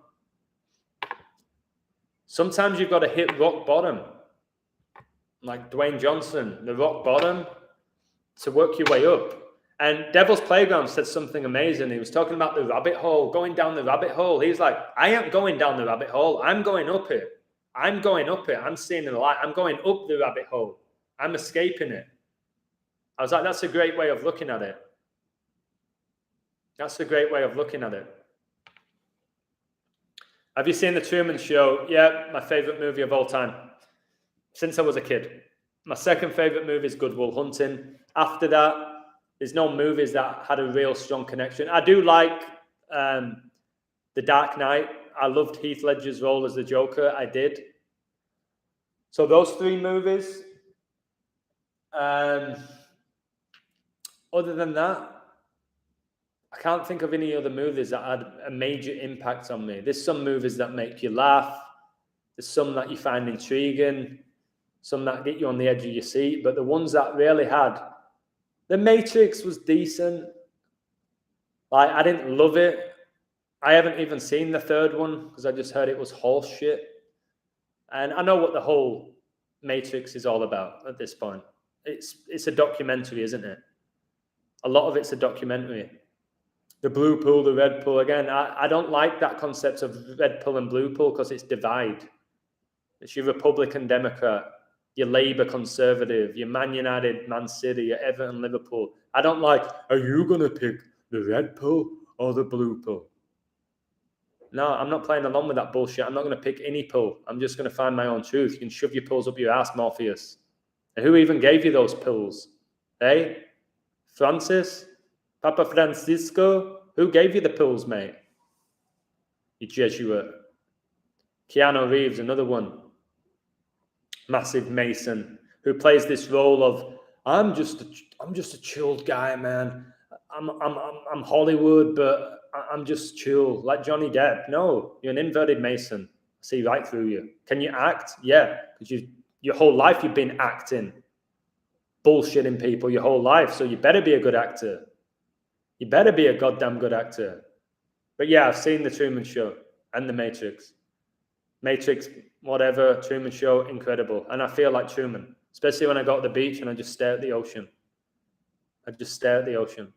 Sometimes you've got to hit rock bottom. Like Dwayne Johnson, the rock bottom, to work your way up. And Devil's Playground said something amazing. He was talking about the rabbit hole, going down the rabbit hole. He's like, I ain't going down the rabbit hole. I'm going up it. I'm going up it. I'm seeing the light. I'm going up the rabbit hole. I'm escaping it. I was like, that's a great way of looking at it. That's a great way of looking at it. Have you seen The Truman Show? Yeah, my favorite movie of all time. Since I was a kid. My second favorite movie is Good Will Hunting. After that, there's no movies that had a real strong connection. I do like The Dark Knight. I loved Heath Ledger's role as the Joker. I did. So those three movies. Other than that, I can't think of any other movies that had a major impact on me. There's some movies that make you laugh. There's some that you find intriguing. Some that get you on the edge of your seat. But the ones that really had... The Matrix was decent. Like, I didn't love it. I haven't even seen the third one because I just heard it was horse shit. And I know what the whole Matrix is all about at this point. It's a documentary, isn't it? A lot of it's a documentary. The blue pill, the red pill. Again, I don't like that concept of red pill and blue pill because it's divide. It's your Republican, Democrat, your Labour, Conservative, your Man United, Man City, your Everton, Liverpool. I don't like, are you going to pick the red pill or the blue pill? No, I'm not playing along with that bullshit. I'm not going to pick any pill. I'm just going to find my own truth. You can shove your pills up your ass, Morpheus. And who even gave you those pills? Hey? Francis? Papa Francisco? Who gave you the pills, mate? You Jesuit. Keanu Reeves, another one. Massive Mason, who plays this role of, I'm just a chilled guy, man. I'm Hollywood, but I'm just chill, like Johnny Depp. No, you're an inverted Mason. I see right through you. Can you act? Yeah, because your whole life you've been acting, bullshitting people your whole life. So you better be a good actor. You better be a goddamn good actor. But yeah, I've seen The Truman Show and The Matrix. Matrix, whatever, Truman Show, incredible. And I feel like Truman, especially when I go to the beach and I just stare at the ocean. I just stare at the ocean.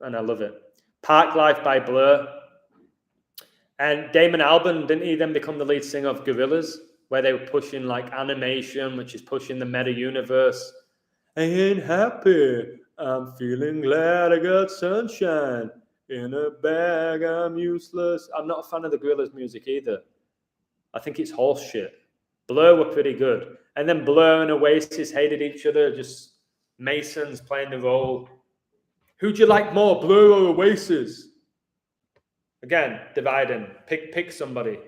And I love it. Park Life by Blur. And Damon Albarn, didn't he then become the lead singer of Gorillaz, where they were pushing like animation, which is pushing the meta universe. I ain't happy. I'm feeling glad I got sunshine. In a bag, I'm useless. I'm not a fan of the Gorillaz music either. I think it's horse shit. Blur were pretty good. And then Blur and Oasis hated each other. Just Masons playing the role. Who'd you like more, Blur or Oasis? Again, dividing. Pick somebody.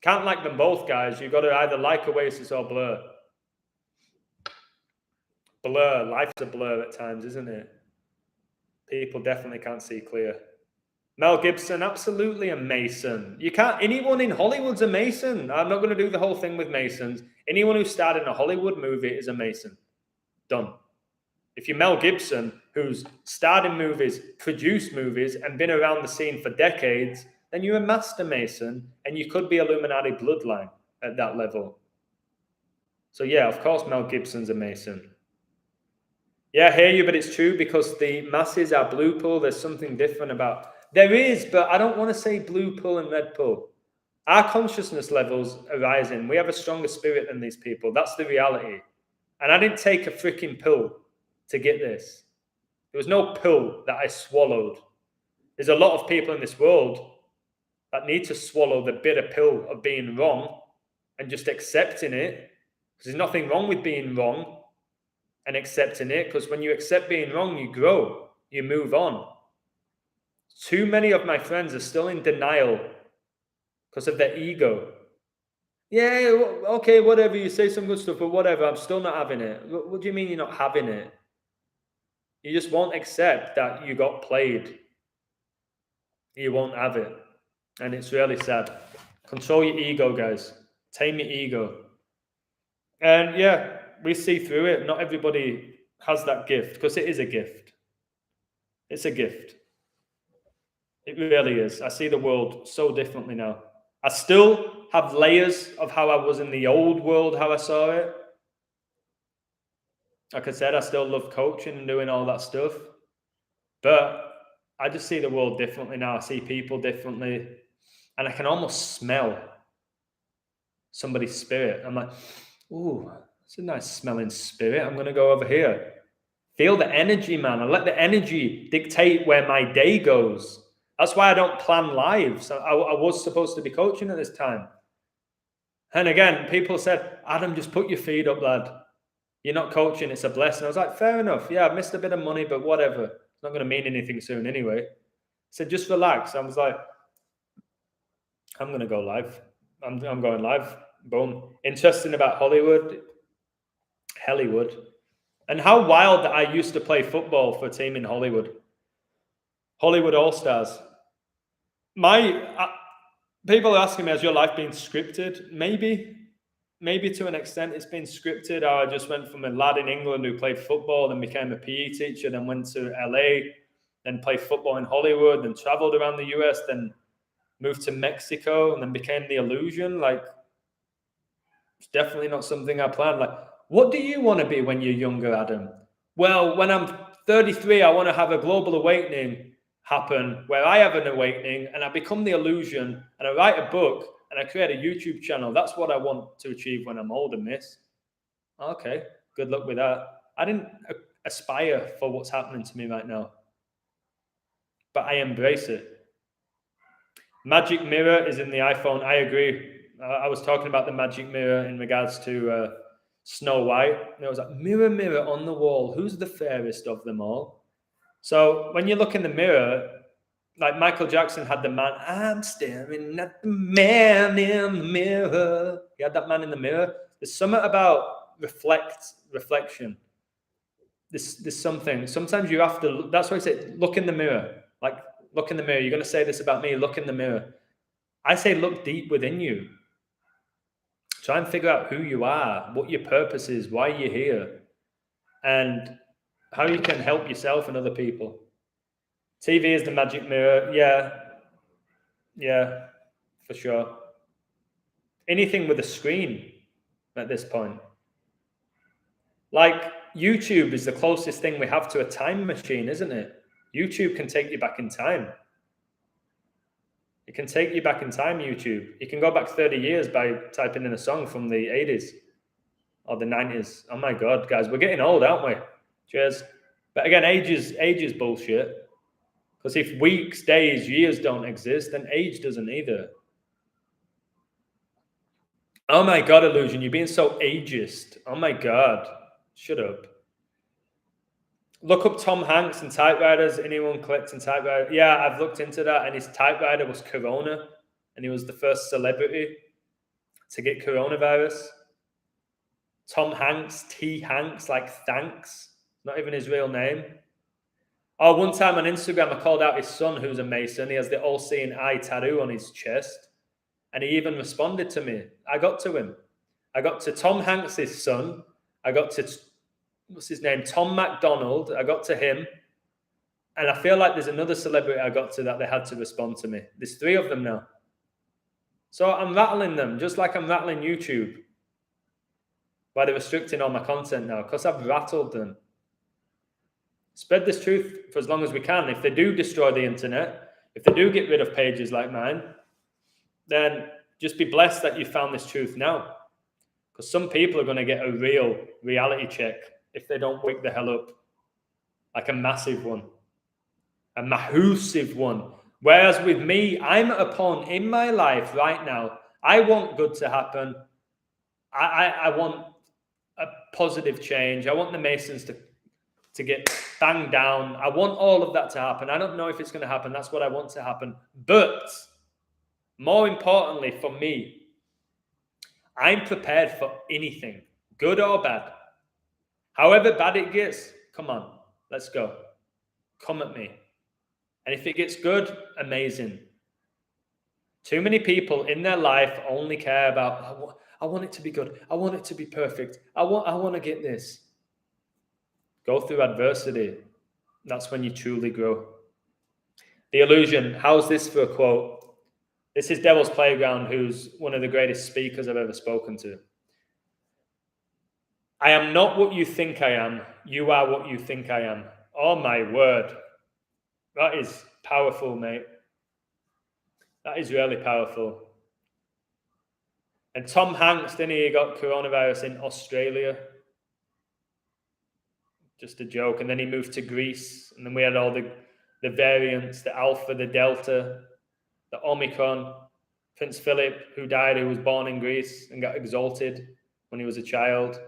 Can't like them both, guys. You've got to either like Oasis or Blur. Blur. Life's a blur at times, isn't it? People definitely can't see clear. Mel Gibson, absolutely a Mason. You can't, anyone in Hollywood's a Mason. I'm not going to do the whole thing with Masons. Anyone who starred in a Hollywood movie is a Mason. Done. If you're Mel Gibson, who's starred in movies, produced movies, and been around the scene for decades, then you're a master Mason, and you could be Illuminati bloodline at that level. So yeah, of course Mel Gibson's a Mason. Yeah, I hear you, but it's true because the masses are blue pill. There's something different about. There is, but I don't want to say blue pill and red pill. Our consciousness levels are rising. We have a stronger spirit than these people. That's the reality. And I didn't take a freaking pill to get this. There was no pill that I swallowed. There's a lot of people in this world that need to swallow the bitter pill of being wrong and just accepting it. Because there's nothing wrong with being wrong and accepting it. Because when you accept being wrong, you grow, you move on. Too many of my friends are still in denial because of their ego. Yeah, okay, whatever, you say some good stuff, but whatever, I'm still not having it. What do you mean you're not having it? You just won't accept that you got played. You won't have it. And it's really sad. Control your ego, guys. Tame your ego. And yeah, we see through it. Not everybody has that gift because it is a gift. It's a gift. It really is. I see the world so differently now. I still have layers of how I was in the old world, how I saw it. Like I said, I still love coaching and doing all that stuff. But I just see the world differently now. I see people differently. And I can almost smell somebody's spirit. I'm like, ooh, it's a nice smelling spirit. I'm going to go over here. Feel the energy, man. I let the energy dictate where my day goes. That's why I don't plan lives. I was supposed to be coaching at this time. And again, people said, Adam, just put your feet up, lad. You're not coaching, it's a blessing. I was like, fair enough. Yeah, I've missed a bit of money, but whatever. It's not going to mean anything soon anyway. I said, just relax. I was like, I'm going to go live. I'm going live. Boom. Interesting about Hollywood. And how wild that I used to play football for a team in Hollywood. Hollywood All-Stars. People are asking me, has your life been scripted? Maybe to an extent it's been scripted. I just went from a lad in England who played football, then became a PE teacher, then went to LA, then played football in Hollywood, then traveled around the US, then moved to Mexico, and then became the Illusion. Like, it's definitely not something I planned. Like, what do you want to be when you're younger, Adam? Well, when I'm 33, I want to have a global awakening happen where I have an awakening and I become the Illusion and I write a book and I create a YouTube channel. That's what I want to achieve when I'm older, miss. Okay, good luck with that. I didn't aspire for what's happening to me right now, but I embrace it. Magic mirror is in the iPhone. I agree. I was talking about the magic mirror in regards to Snow White. And it was like, mirror, mirror on the wall, who's the fairest of them all? So when you look in the mirror, like Michael Jackson had the man, I'm staring at the man in the mirror. He had that man in the mirror. There's something about reflection. There's something. Sometimes you have to, that's why I say, look in the mirror. Like, look in the mirror. You're going to say this about me, look in the mirror. I say, look deep within you. Try and figure out who you are, what your purpose is, why you're here, and how you can help yourself and other people. TV is the magic mirror. Yeah, for sure. Anything with a screen at this point. Like, YouTube is the closest thing we have to a time machine, isn't it? YouTube can take you back in time. It can take you back in time, YouTube. You can go back 30 years by typing in a song from the 80s or the 90s. Oh my God, guys, we're getting old, aren't we? Cheers. But again, age is bullshit. Because if weeks, days, years don't exist, then age doesn't either. Oh my God, Illusion, you're being so ageist. Oh my God. Shut up. Look up Tom Hanks and typewriters. Anyone collecting typewriters? Yeah, I've looked into that, and his typewriter was Corona, and he was the first celebrity to get coronavirus. Tom Hanks, T. Hanks, like thanks. Not even his real name. Oh, one time on Instagram, I called out his son, who's a Mason. He has the all-seeing eye tattoo on his chest, and he even responded to me. I got to him. I got to Tom Hanks' son. I got to, what's his name? Tom McDonald. I got to him. And I feel like there's another celebrity I got to that they had to respond to me. There's 3 of them now. So I'm rattling them, just like I'm rattling YouTube. Why they're restricting all my content now? Because I've rattled them. Spread this truth for as long as we can. If they do destroy the internet, if they do get rid of pages like mine, then just be blessed that you found this truth now. Because some people are going to get a real reality check if they don't wake the hell up. Like a massive one. A massive one. Whereas with me, I'm at a point in my life right now, I want good to happen. I want a positive change. I want the Masons to get banged down. I want all of that to happen. I don't know if it's going to happen. That's what I want to happen. But more importantly for me, I'm prepared for anything, good or bad. However bad it gets, come on, let's go. Come at me. And if it gets good, amazing. Too many people in their life only care about, I want it to be good. I want it to be perfect. I want to get this. Go through adversity. That's when you truly grow. The Illusion. How's this for a quote? This is Devil's Playground, who's one of the greatest speakers I've ever spoken to. I am not what you think I am. You are what you think I am. Oh my word. That is powerful, mate. That is really powerful. And Tom Hanks, didn't he got coronavirus in Australia? Just a joke. And then he moved to Greece. And then we had all the variants, the Alpha, the Delta, the Omicron. Prince Philip, who died, who was born in Greece and got exalted when he was a child.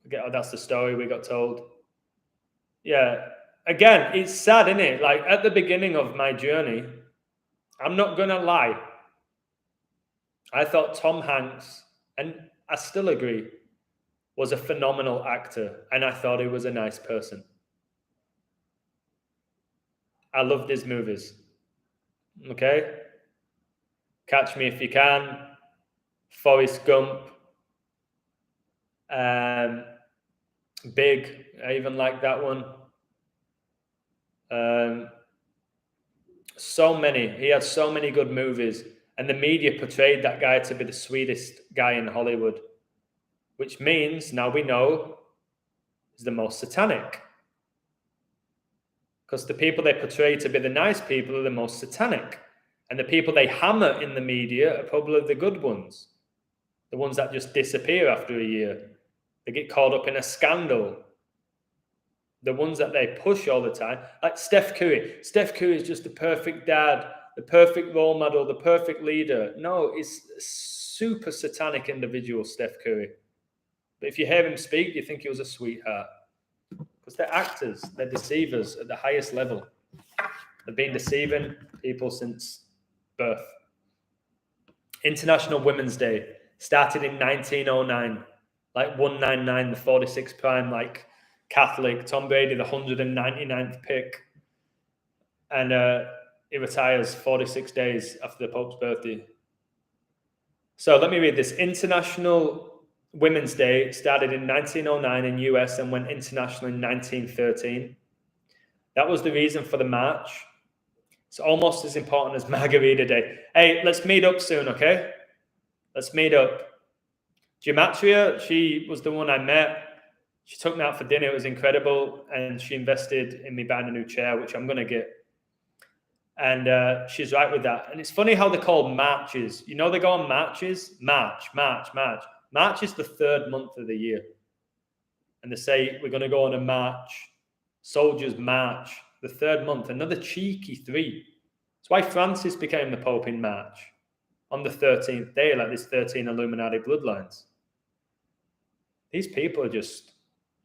That's the story we got told. Yeah. Again, it's sad, isn't it? Like at the beginning of my journey, I'm not going to lie. I thought Tom Hanks, and I still agree, was a phenomenal actor. And I thought he was a nice person. I loved his movies. Okay? Catch Me If You Can, Forrest Gump, Big, I even like that one. So many. He had so many good movies. And the media portrayed that guy to be the sweetest guy in Hollywood. Which means, now we know, he's the most satanic. Because the people they portray to be the nice people are the most satanic. And the people they hammer in the media are probably the good ones. The ones that just disappear after a year. They get caught up in a scandal. The ones that they push all the time, like Steph Curry. Steph Curry is just the perfect dad, the perfect role model, the perfect leader. No, it's a super satanic individual, Steph Curry. But if you hear him speak, you think he was a sweetheart. Because they're actors, they're deceivers at the highest level. They've been deceiving people since birth. International Women's Day started in 1909, like 199, the 46th prime, like Catholic. Tom Brady, the 199th pick. And he retires 46 days after the Pope's birthday. So let me read this. International Women's Day started in 1909 in US and went international in 1913. That was the reason for the march. It's almost as important as Margarita Day. Hey, let's meet up soon, okay? Let's meet up. Gematria, she was the one I met. She took me out for dinner. It was incredible. And she invested in me buying a new chair, which I'm going to get. And she's right with that. And it's funny how they're called marches. You know they go on marches? March. March is the third month of the year. And they say, we're going to go on a march. Soldiers march. The third month. Another cheeky 3. That's why Francis became the Pope in March. On the 13th day, like this 13 Illuminati bloodlines. These people are just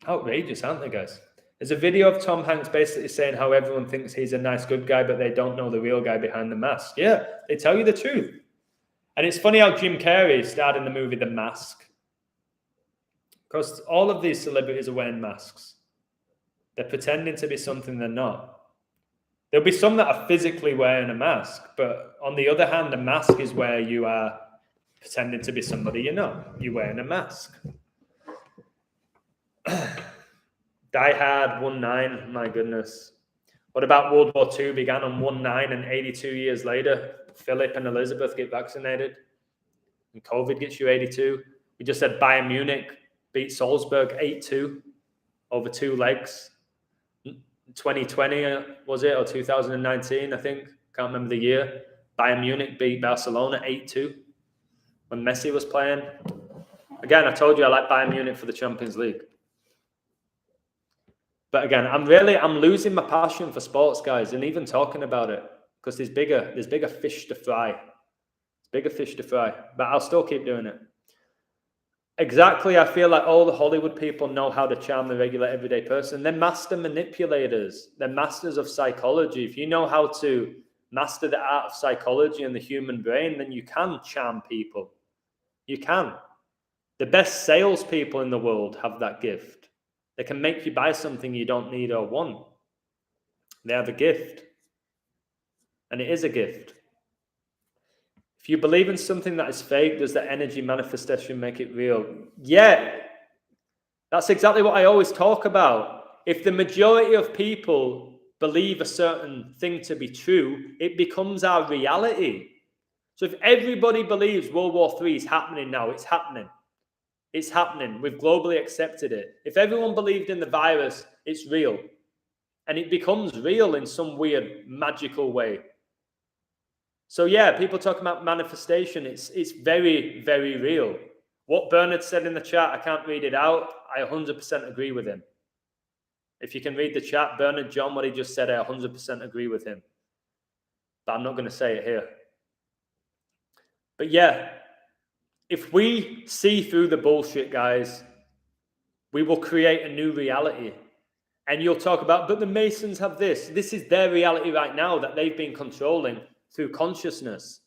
outrageous, aren't they, guys? There's a video of Tom Hanks basically saying how everyone thinks he's a nice, good guy, but they don't know the real guy behind the mask. Yeah, they tell you the truth. And it's funny how Jim Carrey starred in the movie The Mask. Because all of these celebrities are wearing masks. They're pretending to be something they're not. There'll be some that are physically wearing a mask, but on the other hand, a mask is where you are pretending to be somebody you're not. You're wearing a mask. Die Hard 1-9, my goodness. What about World War II began on 1-9 and 82 years later, Philip and Elizabeth get vaccinated and COVID gets you 82. We just said Bayern Munich beat Salzburg 8-2 over 2 legs. 2020 was it, or 2019? I think. Can't remember the year. Bayern Munich beat Barcelona 8-2 when Messi was playing. Again, I told you I like Bayern Munich for the Champions League. But again, I'm losing my passion for sports, guys, and even talking about it, because there's bigger fish to fry. There's bigger fish to fry, but I'll still keep doing it. Exactly, I feel like all the Hollywood people know how to charm the regular everyday person. They're master manipulators. They're masters of psychology. If you know how to master the art of psychology and the human brain, then you can charm people. You can. The best salespeople in the world have that gift. They can make you buy something you don't need or want. They have a gift. And it is a gift. If you believe in something that is fake, does the energy manifestation make it real? Yeah. That's exactly what I always talk about. If the majority of people believe a certain thing to be true, it becomes our reality. So if everybody believes World War III is happening now, it's happening. It's happening. We've globally accepted it. If everyone believed in the virus, it's real. And it becomes real in some weird, magical way. So yeah, people talk about manifestation. It's very, very real. What Bernard said in the chat, I can't read it out. I 100% agree with him. If you can read the chat, Bernard John, what he just said, I 100% agree with him. But I'm not going to say it here. But yeah, if we see through the bullshit, guys, we will create a new reality. And you'll talk about, but the Masons have this. This is their reality right now that they've been controlling through consciousness,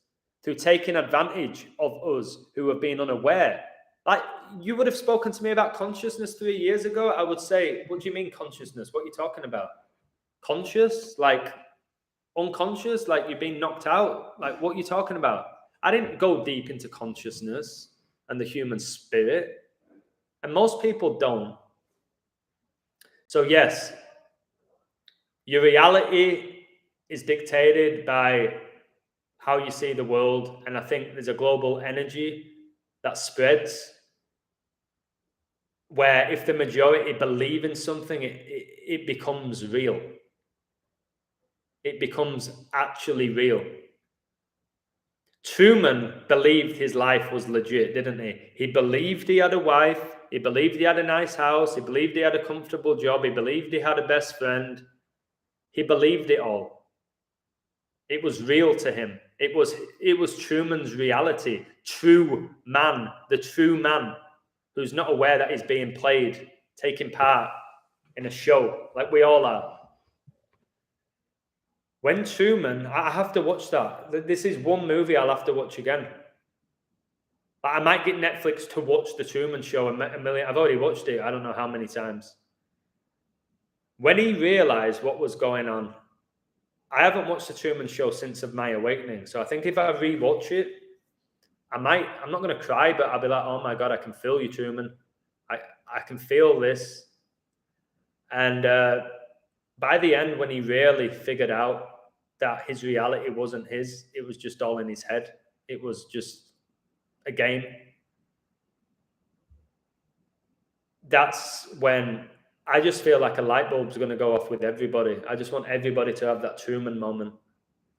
through taking advantage of us who have been unaware. Like, you would have spoken to me about consciousness 3 years ago. I would say, what do you mean consciousness? What are you talking about? Conscious? Like unconscious? Like you've been knocked out? Like, what are you talking about? I didn't go deep into consciousness and the human spirit. And most people don't. So yes, your reality is dictated by how you see the world. And I think there's a global energy that spreads where if the majority believe in something, it becomes real. It becomes actually real. Truman believed his life was legit, didn't he? He believed he had a wife. He believed he had a nice house. He believed he had a comfortable job. He believed he had a best friend. He believed it all. It was real to him. It was Truman's reality. True man, the true man who's not aware that he's being played, taking part in a show like we all are. When Truman, I have to watch that. This is one movie I'll have to watch again. I might get Netflix to watch the Truman Show a million. I've already watched it. I don't know how many times. When he realized what was going on, I haven't watched the Truman Show since of my awakening. So I think if I rewatch it, I'm not going to cry, but I'll be like, oh my God, I can feel you, Truman. I can feel this. And by the end, when he really figured out that his reality wasn't his, it was just all in his head. It was just a game. That's when I just feel like a light bulb's going to go off with everybody. I just want everybody to have that Truman moment.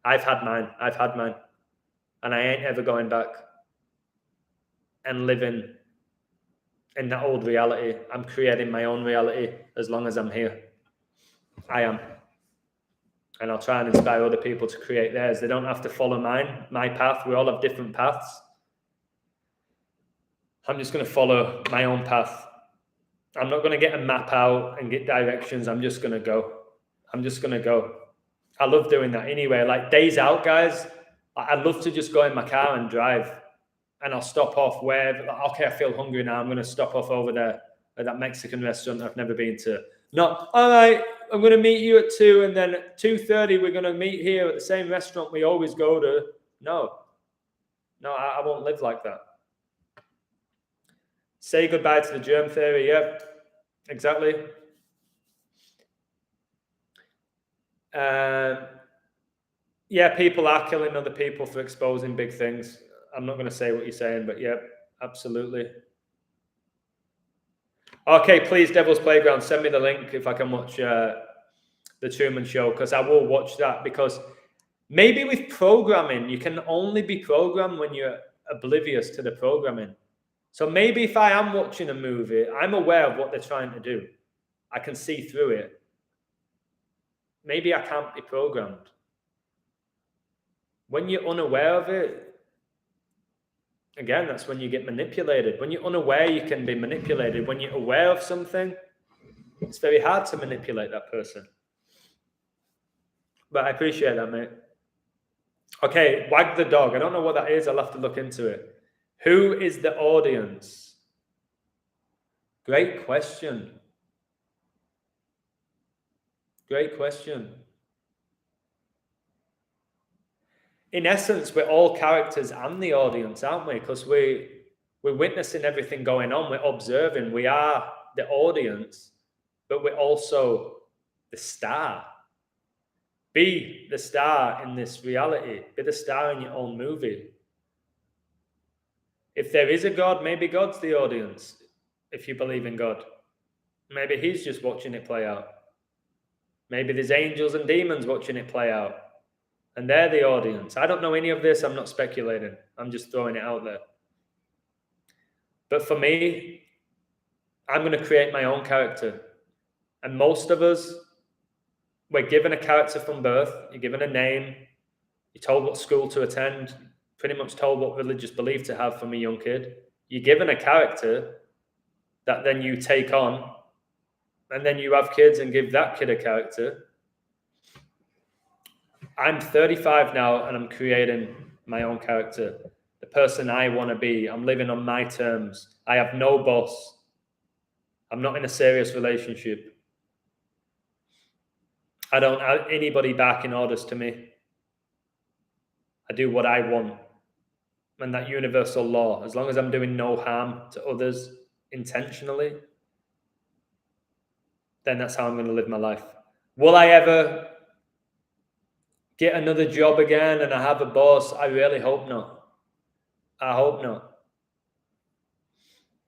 I've had mine. And I ain't ever going back and living in that old reality. I'm creating my own reality as long as I'm here. I am. And I'll try and inspire other people to create theirs. They don't have to follow my path. We all have different paths. I'm just going to follow my own path. I'm not going to get a map out and get directions. I'm just going to go. I love doing that anyway. Like days out, guys, I'd love to just go in my car and drive. And I'll stop off where, okay, I feel hungry now. I'm going to stop off over there at that Mexican restaurant I've never been to. Not, all right, I'm going to meet you at 2 and then at 2:30 we're going to meet here at the same restaurant we always go to. No, I won't live like that. Say goodbye to the germ theory. Yep, exactly. Yeah, people are killing other people for exposing big things. I'm not going to say what you're saying, but yeah, absolutely. Okay, please, Devil's Playground, send me the link if I can watch the Truman Show, because I will watch that. Because maybe with programming, you can only be programmed when you're oblivious to the programming. So maybe if I am watching a movie, I'm aware of what they're trying to do. I can see through it. Maybe I can't be programmed. When you're unaware of it, again, that's when you get manipulated. When you're unaware, you can be manipulated. When you're aware of something, it's very hard to manipulate that person. But I appreciate that, mate. Okay, wag the dog. I don't know what that is. I'll have to look into it. Who is the audience? Great question. Great question. In essence, we're all characters and the audience, aren't we? Because we're witnessing everything going on. We're observing. We are the audience, but we're also the star. Be the star in this reality. Be the star in your own movie. If there is a God, maybe God's the audience. If you believe in God, maybe he's just watching it play out. Maybe there's angels and demons watching it play out, and they're the audience. I don't know any of this. I'm not speculating. I'm just throwing it out there. But for me, I'm going to create my own character. And most of us, we're given a character from birth. You're given a name. You're told what school to attend. Pretty much told what religious belief to have from a young kid. You're given a character that then you take on, and then you have kids and give that kid a character. I'm 35 now, and I'm creating my own character, the person I want to be. I'm living on my terms. I have no boss. I'm not in a serious relationship. I don't have anybody barking orders to me. I do what I want. And that universal law, as long as I'm doing no harm to others intentionally, then that's how I'm going to live my life. Will I ever get another job again and I have a boss? I really hope not. I hope not.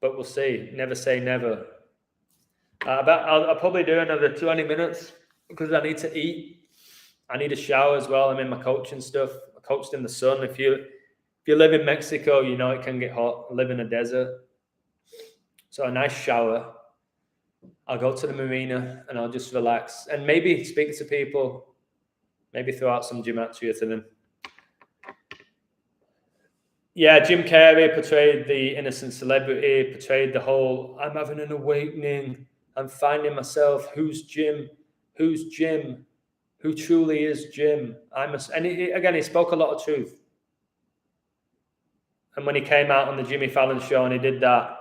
But we'll see. Never say never. I'll probably do another 20 minutes because I need to eat. I need a shower as well. I'm in my coaching stuff. I coached in the sun. If you live in Mexico, you know it can get hot. I live in a desert. So a nice shower. I'll go to the marina and I'll just relax and maybe speak to people, maybe throw out some gematria to them. Yeah, Jim Carrey portrayed the innocent celebrity, portrayed the whole, I'm having an awakening, I'm finding myself, who's Jim? Who's Jim? Who truly is Jim? And he spoke a lot of truth. And when he came out on the Jimmy Fallon show and he did that,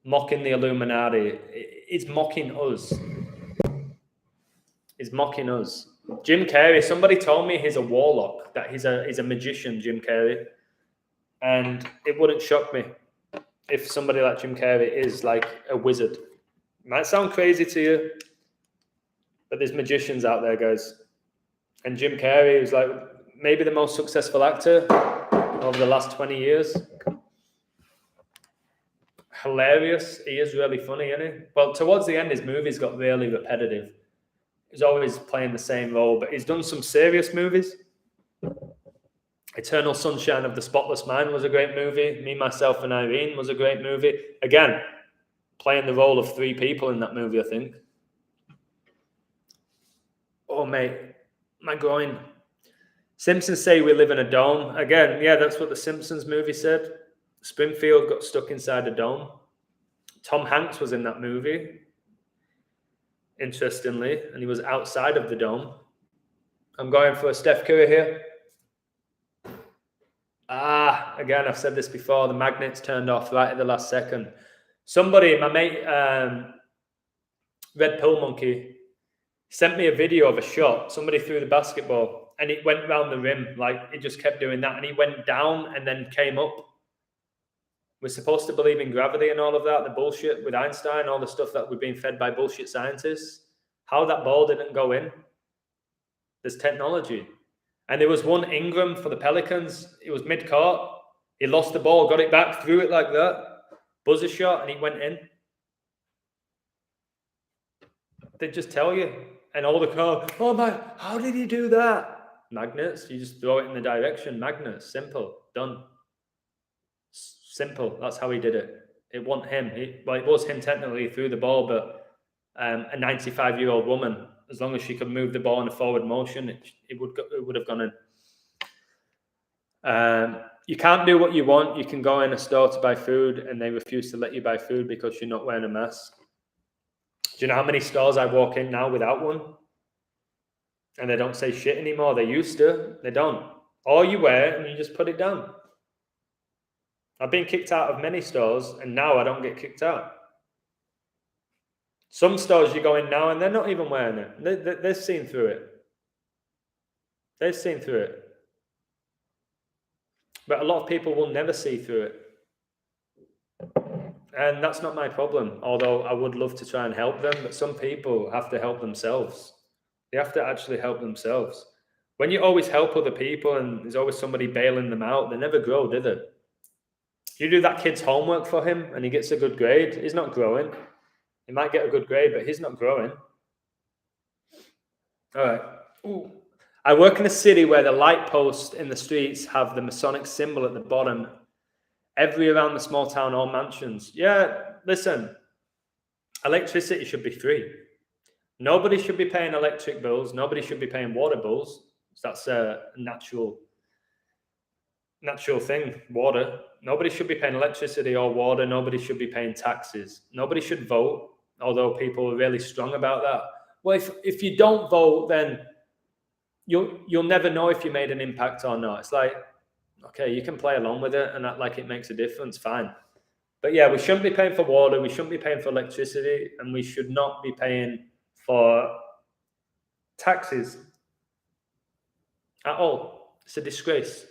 mocking the Illuminati, it's mocking us. He's mocking us. Jim Carrey, somebody told me he's a warlock, that he's a magician, Jim Carrey. And it wouldn't shock me if somebody like Jim Carrey is like a wizard. It might sound crazy to you, but there's magicians out there, guys. And Jim Carrey is like maybe the most successful actor over the last 20 years. Hilarious. He is really funny, isn't he? Well, towards the end, his movies got really repetitive. He's always playing the same role, but he's done some serious movies. Eternal Sunshine of the Spotless Mind was a great movie. Me, Myself, and Irene was a great movie. Again, playing the role of 3 people in that movie, I think. Oh, mate, my groin. Simpsons say we live in a dome. Again, yeah, that's what the Simpsons movie said. Springfield got stuck inside a dome. Tom Hanks was in that movie, interestingly, and he was outside of the dome. I'm going for a Steph Curry here. Again, I've said this before, the magnets turned off right at the last second. Somebody, my mate, Red Pill Monkey, sent me a video of a shot. Somebody threw the basketball and it went around the rim. Like, it just kept doing that. And he went down and then came up. We're supposed to believe in gravity and all of that, the bullshit with Einstein, all the stuff that we've been fed by bullshit scientists. How that ball didn't go in. There's technology. And there was one Ingram for the Pelicans. It was mid-court. He lost the ball, got it back, threw it like that. Buzzer shot, and he went in. They just tell you. And all the car, oh my, how did he do that? Magnets, you just throw it in the direction. Magnets, simple, done. Simple, that's how he did it. It wasn't him. It was him technically, he threw the ball, but a 95-year-old woman, as long as she could move the ball in a forward motion, it would have gone in. You can't do what you want. You can go in a store to buy food and they refuse to let you buy food because you're not wearing a mask. Do you know how many stores I walk in now without one? And they don't say shit anymore. They used to. They don't. Or you wear it and you just put it down. I've been kicked out of many stores and now I don't get kicked out. Some stores you go in now and they're not even wearing it. They've seen through it. They've seen through it. But a lot of people will never see through it. And that's not my problem, although I would love to try and help them. But some people have to help themselves. They have to actually help themselves. When you always help other people and there's always somebody bailing them out, they never grow, do they? You do that kid's homework for him and he gets a good grade, he's not growing. He might get a good grade, but he's not growing. All right. Ooh. I work in a city where the light posts in the streets have the Masonic symbol at the bottom. Every around the small town or mansions. Yeah, listen, electricity should be free. Nobody should be paying electric bills. Nobody should be paying water bills. That's a natural thing, water. Nobody should be paying electricity or water. Nobody should be paying taxes. Nobody should vote, although people are really strong about that. Well, if you don't vote, then you'll never know if you made an impact or not. It's like, okay, you can play along with it and act like it makes a difference, fine. But yeah, we shouldn't be paying for water, we shouldn't be paying for electricity, and we should not be paying for taxes at all. It's a disgrace.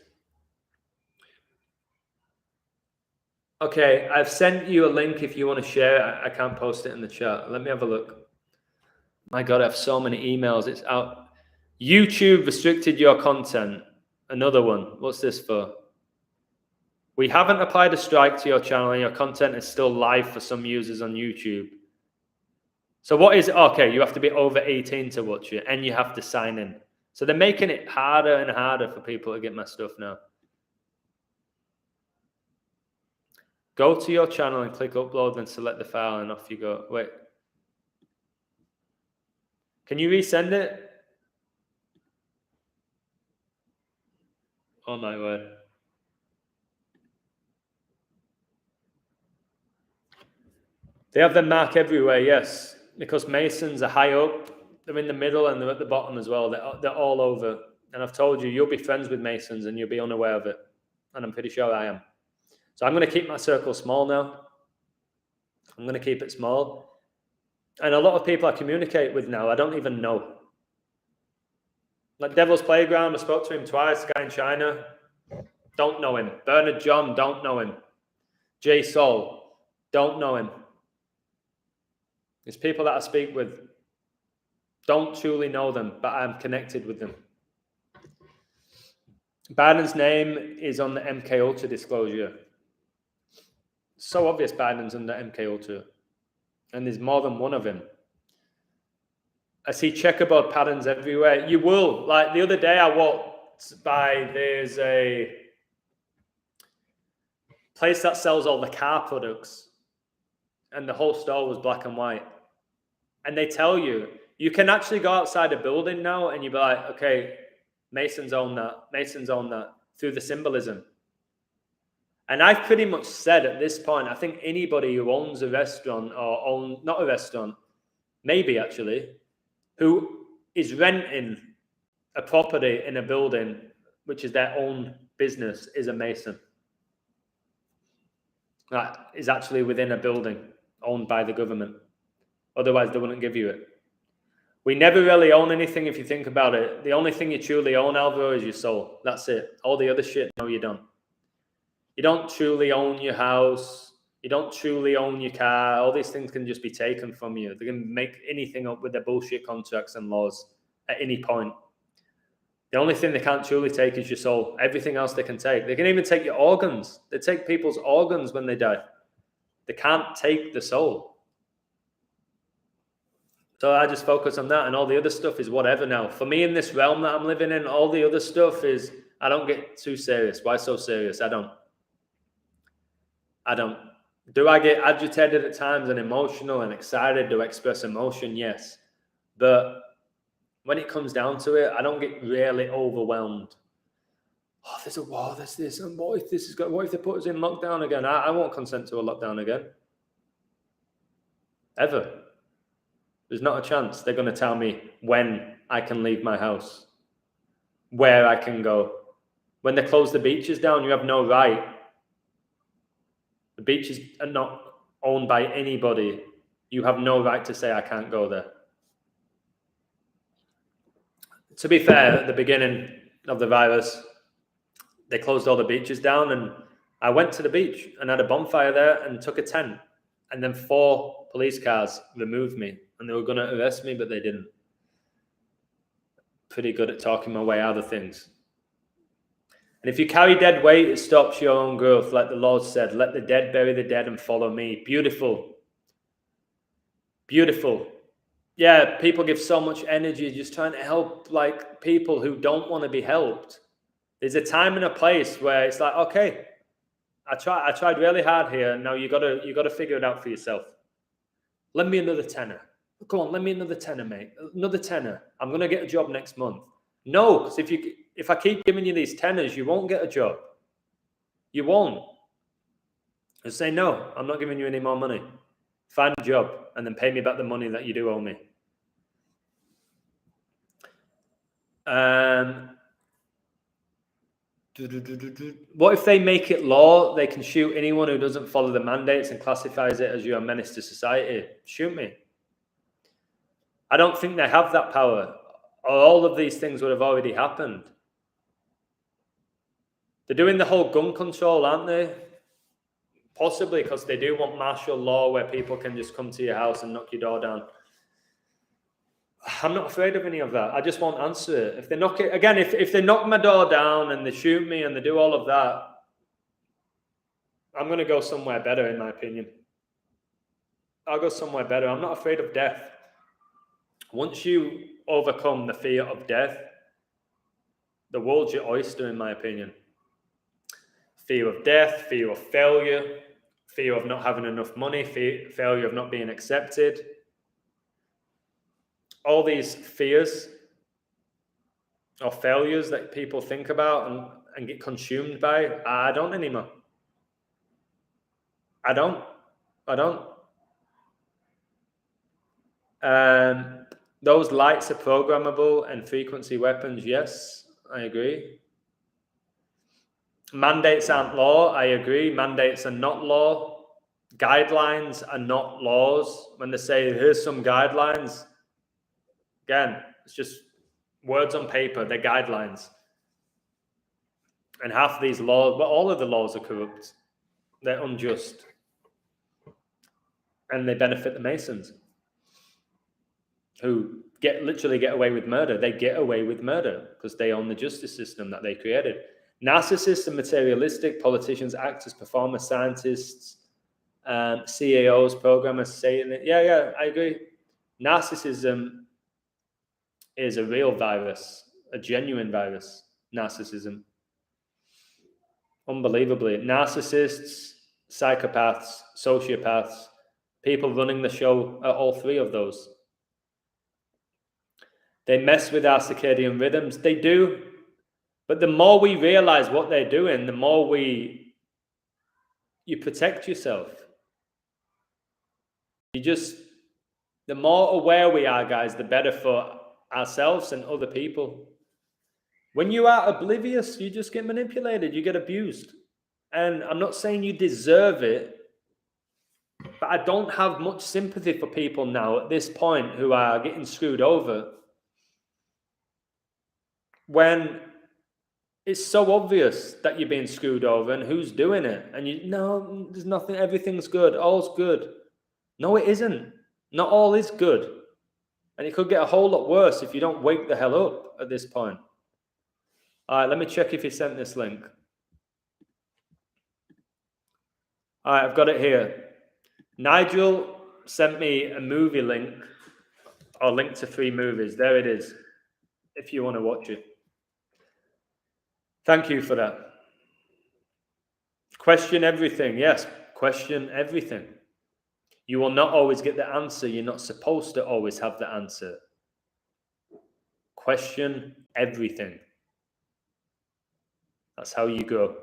Okay, I've sent you a link if you want to share. I can't post it in the chat. Let me have a look. My God, I have so many emails. It's out. YouTube restricted your content. Another one. What's this for? We haven't applied a strike to your channel and your content is still live for some users on YouTube. So what is it? Okay, you have to be over 18 to watch it and you have to sign in. So they're making it harder and harder for people to get my stuff now. Go to your channel and click upload, then select the file and off you go. Wait. Can you resend it? Oh my word. They have their mark everywhere, yes. Because Masons are high up, they're in the middle and they're at the bottom as well. They're all over. And I've told you, you'll be friends with Masons and you'll be unaware of it. And I'm pretty sure I am. So I'm going to keep my circle small now. I'm going to keep it small. And a lot of people I communicate with now, I don't even know. Like Devil's Playground, I spoke to him twice, guy in China. Don't know him. Bernard John, don't know him. Jay Sol, don't know him. It's people that I speak with. Don't truly know them, but I'm connected with them. Biden's name is on the MK Ultra disclosure. So obvious Biden's under MK Ultra. And there's more than one of him. I see checkerboard patterns everywhere. You will. Like the other day I walked by, there's a place that sells all the car products. And the whole store was black and white. And they tell you, you can actually go outside a building now and you'll be like, okay, Masons own that. Masons own that through the symbolism. And I've pretty much said at this point, I think anybody who owns a restaurant or not a restaurant, maybe actually, who is renting a property in a building, which is their own business, is a Mason. That is actually within a building owned by the government. Otherwise, they wouldn't give you it. We never really own anything if you think about it. The only thing you truly own, Alvaro, is your soul. That's it. All the other shit, no, you don't. You don't truly own your house. You don't truly own your car. All these things can just be taken from you. They can make anything up with their bullshit contracts and laws at any point. The only thing they can't truly take is your soul. Everything else they can take. They can even take your organs. They take people's organs when they die. They can't take the soul. So I just focus on that, and all the other stuff is whatever now. For me, in this realm that I'm living in, all the other stuff is, I don't get too serious. Why so serious? I don't. Do I get agitated at times and emotional and excited to express emotion? Yes. But when it comes down to it, I don't get really overwhelmed. Oh, there's a war, there's this, and what if this is what if they put us in lockdown again? I won't consent to a lockdown again. Ever. There's not a chance they're going to tell me when I can leave my house, where I can go. When they close the beaches down, you have no right. The beaches are not owned by anybody. You have no right to say I can't go there. To be fair, at the beginning of the virus, they closed all the beaches down, and I went to the beach and had a bonfire there and took a tent. And then 4 police cars removed me, and they were going to arrest me, but they didn't. Pretty good at talking my way out of things. And if you carry dead weight, it stops your own growth. Like the Lord said, let the dead bury the dead and follow me. Beautiful. Beautiful. Yeah, people give so much energy just trying to help like people who don't want to be helped. There's a time and a place where it's like, okay, I tried really hard here. Now you gotta figure it out for yourself. Lend me another tenner. Come on, lend me another tenner, mate. Another tenner. I'm gonna get a job next month. No, because if I keep giving you these tenners, you won't get a job. You won't. Just say no. I'm not giving you any more money. Find a job and then pay me back the money that you do owe me. What if they make it law? They can shoot anyone who doesn't follow the mandates and classifies it as you're a menace to society. Shoot me. I don't think they have that power. All of these things would have already happened. They're doing the whole gun control, aren't they? Possibly because they do want martial law where people can just come to your house and knock your door down. I'm not afraid of any of that. I just won't answer it. If they knock it again, if they knock my door down and they shoot me and they do all of that, I'm going to go somewhere better, in my opinion. I'll go somewhere better. I'm not afraid of death. Once you overcome the fear of death, the world's your oyster, in my opinion. Fear of death, fear of failure, fear of not having enough money, failure of not being accepted. All these fears or failures that people think about and get consumed by, I don't anymore. I don't. Those lights are programmable and frequency weapons, yes, I agree. Mandates aren't law, I agree. Mandates are not law. Guidelines are not laws. When they say, here's some guidelines, again, it's just words on paper, they're guidelines. And half of these laws, well, all of the laws are corrupt. They're unjust. And they benefit the Masons, who literally get away with murder. They get away with murder because they own the justice system that they created. Narcissists and materialistic politicians, actors, performers, scientists, CEOs, programmers, saying it. Yeah, I agree. Narcissism is a real virus, a genuine virus. Narcissism. Unbelievably. Narcissists, psychopaths, sociopaths, people running the show are all 3 of those. They mess with our circadian rhythms. They do. But the more we realize what they're doing, the more you protect yourself. The more aware we are, guys, the better for ourselves and other people. When you are oblivious, you just get manipulated, you get abused. And I'm not saying you deserve it, but I don't have much sympathy for people now at this point who are getting screwed over. When it's so obvious that you're being screwed over and who's doing it. And no, there's nothing, everything's good, all's good. No, it isn't. Not all is good. And it could get a whole lot worse if you don't wake the hell up at this point. All right, let me check if he sent this link. All right, I've got it here. Nigel sent me a movie link I'll link to 3 movies. There it is, if you want to watch it. Thank you for that. Question everything. Yes, question everything. You will not always get the answer. You're not supposed to always have the answer. Question everything. That's how you grow.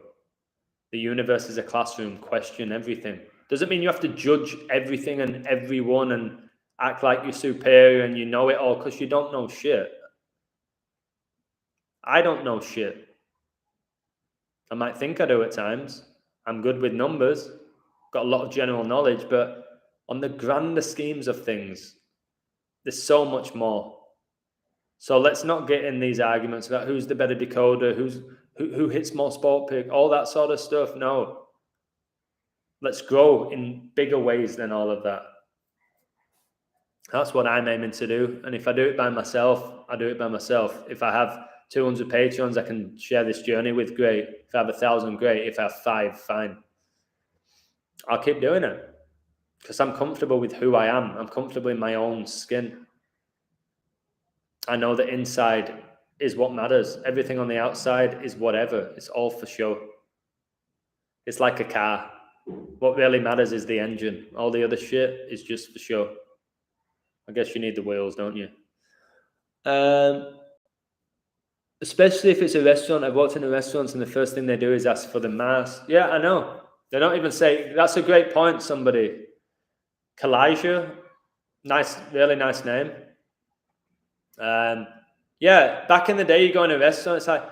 The universe is a classroom. Question everything. Doesn't mean you have to judge everything and everyone and act like you're superior and you know it all, because you don't know shit. I don't know shit. I might think I do at times. I'm good with numbers, got a lot of general knowledge, but on the grander schemes of things, there's so much more. So let's not get in these arguments about who's the better decoder, who hits more sport pick, all that sort of stuff. No. Let's grow in bigger ways than all of that. That's what I'm aiming to do. And if I do it by myself, I do it by myself. If I have 200 patrons I can share this journey with, great. If I have 1,000, great. If I have 5, fine. I'll keep doing it because I'm comfortable with who I am. I'm comfortable in my own skin. I know the inside is what matters. Everything on the outside is whatever. It's all for show. It's like a car. What really matters is the engine. All the other shit is just for show. I guess you need the wheels, don't you? Especially if it's a restaurant. I've walked into restaurants and the first thing they do is ask for the mask. Yeah, I know. They don't even say, that's a great point, somebody. Kalijah, nice, really nice name. Yeah, back in the day, you go in a restaurant, it's like,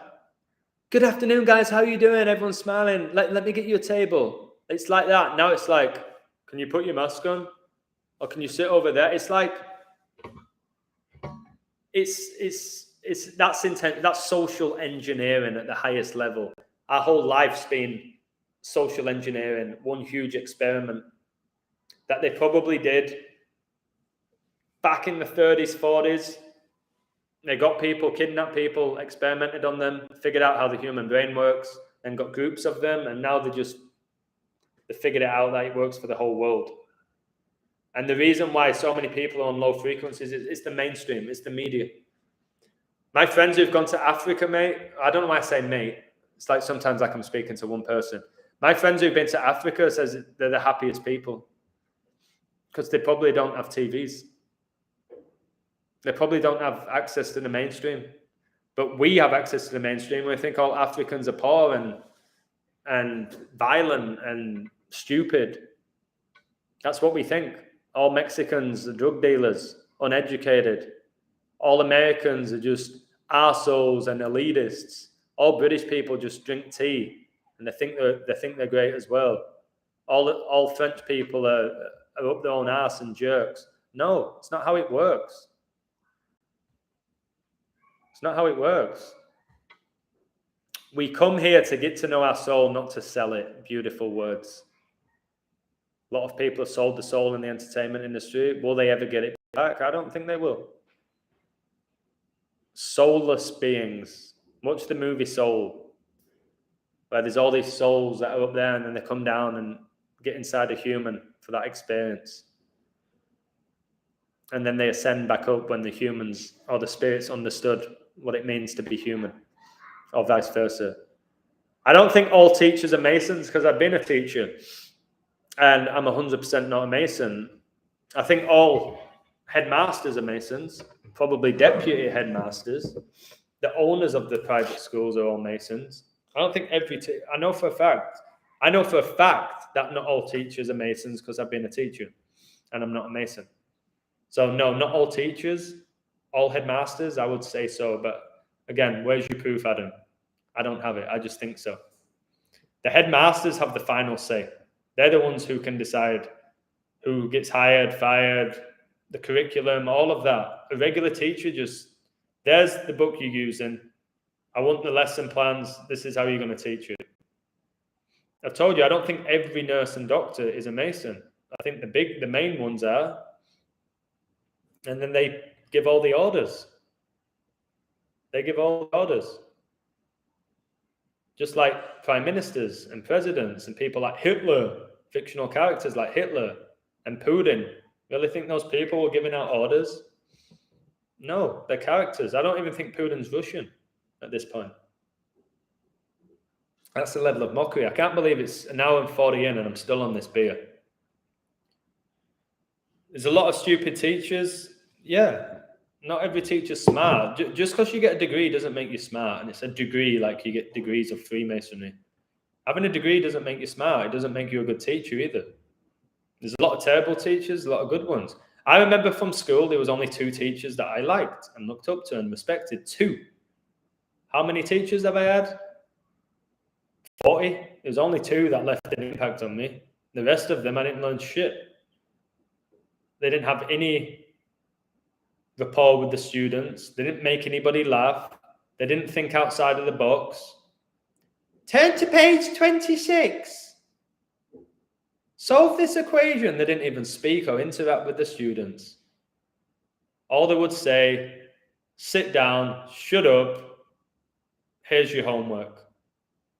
good afternoon, guys, how are you doing? Everyone's smiling. Let me get you a table. It's like that. Now it's like, can you put your mask on? Or can you sit over there? It's like, that's intent. That's social engineering at the highest level. Our whole life's been social engineering, one huge experiment that they probably did back in the 30s, 40s. They got people, kidnapped people, experimented on them, figured out how the human brain works, and got groups of them, and now they figured it out that it works for the whole world. And the reason why so many people are on low frequencies is it's the mainstream, it's the media. My friends who've gone to Africa, mate, I don't know why I say mate. It's like sometimes like I'm speaking to one person. My friends who've been to Africa says they're the happiest people because they probably don't have TVs. They probably don't have access to the mainstream. But we have access to the mainstream. We think all Africans are poor and violent and stupid. That's what we think. All Mexicans are drug dealers, uneducated. All Americans are just arseholes and elitists. All British people just drink tea and they think they're great as well. All French people are up their own arse and jerks. No, it's not how it works. It's not how it works. We come here to get to know our soul, not to sell it. Beautiful words. A lot of people have sold the soul in the entertainment industry. Will they ever get it back? I don't think they will. Soulless beings. Watch the movie Soul, where there's all these souls that are up there and then they come down and get inside a human for that experience. And then they ascend back up when the humans or the spirits understood what it means to be human, or vice versa. I don't think all teachers are Masons because I've been a teacher and I'm 100% not a Mason. I think all headmasters are Masons, probably deputy headmasters. The owners of the private schools are all Masons. I don't think I know for a fact that not all teachers are Masons because I've been a teacher and I'm not a Mason. So no, not all teachers, all headmasters, I would say so. But again, where's your proof, Adam? I don't have it. I just think so. The headmasters have the final say. They're the ones who can decide who gets hired, fired, the curriculum, all of that. A regular teacher there's the book you're using. I want the lesson plans. This is how you're going to teach it. I've told you, I don't think every nurse and doctor is a Mason. I think the main ones are. And then they give all the orders. They give all the orders. Just like prime ministers and presidents and people like Hitler, fictional characters like Hitler and Putin. Really think those people were giving out orders? No, they're characters. I don't even think Putin's Russian at this point. That's the level of mockery. I can't believe it's an hour and 40 in and I'm still on this beer. There's a lot of stupid teachers. Yeah, not every teacher's smart. Just because you get a degree doesn't make you smart. And it's a degree like you get degrees of Freemasonry. Having a degree doesn't make you smart. It doesn't make you a good teacher either. There's a lot of terrible teachers, a lot of good ones. I remember from school, there was only 2 teachers that I liked and looked up to and respected. 2. How many teachers have I had? 40. There was only 2 that left an impact on me. The rest of them, I didn't learn shit. They didn't have any rapport with the students. They didn't make anybody laugh. They didn't think outside of the box. Turn to page 26. Solve this equation. They didn't even speak or interact with the students. All they would say, sit down, shut up, here's your homework.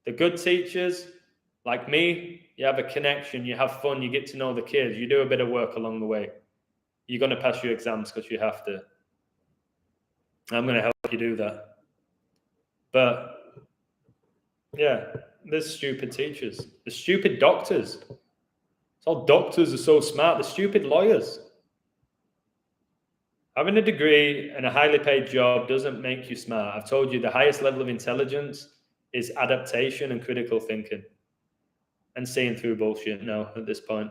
The good teachers, like me, you have a connection, you have fun, you get to know the kids, you do a bit of work along the way. You're going to pass your exams because you have to. I'm going to help you do that. But, yeah, there's stupid teachers. There's stupid doctors. It's all doctors are so smart. The stupid lawyers. Having a degree and a highly paid job doesn't make you smart. I've told you the highest level of intelligence is adaptation and critical thinking and seeing through bullshit now at this point.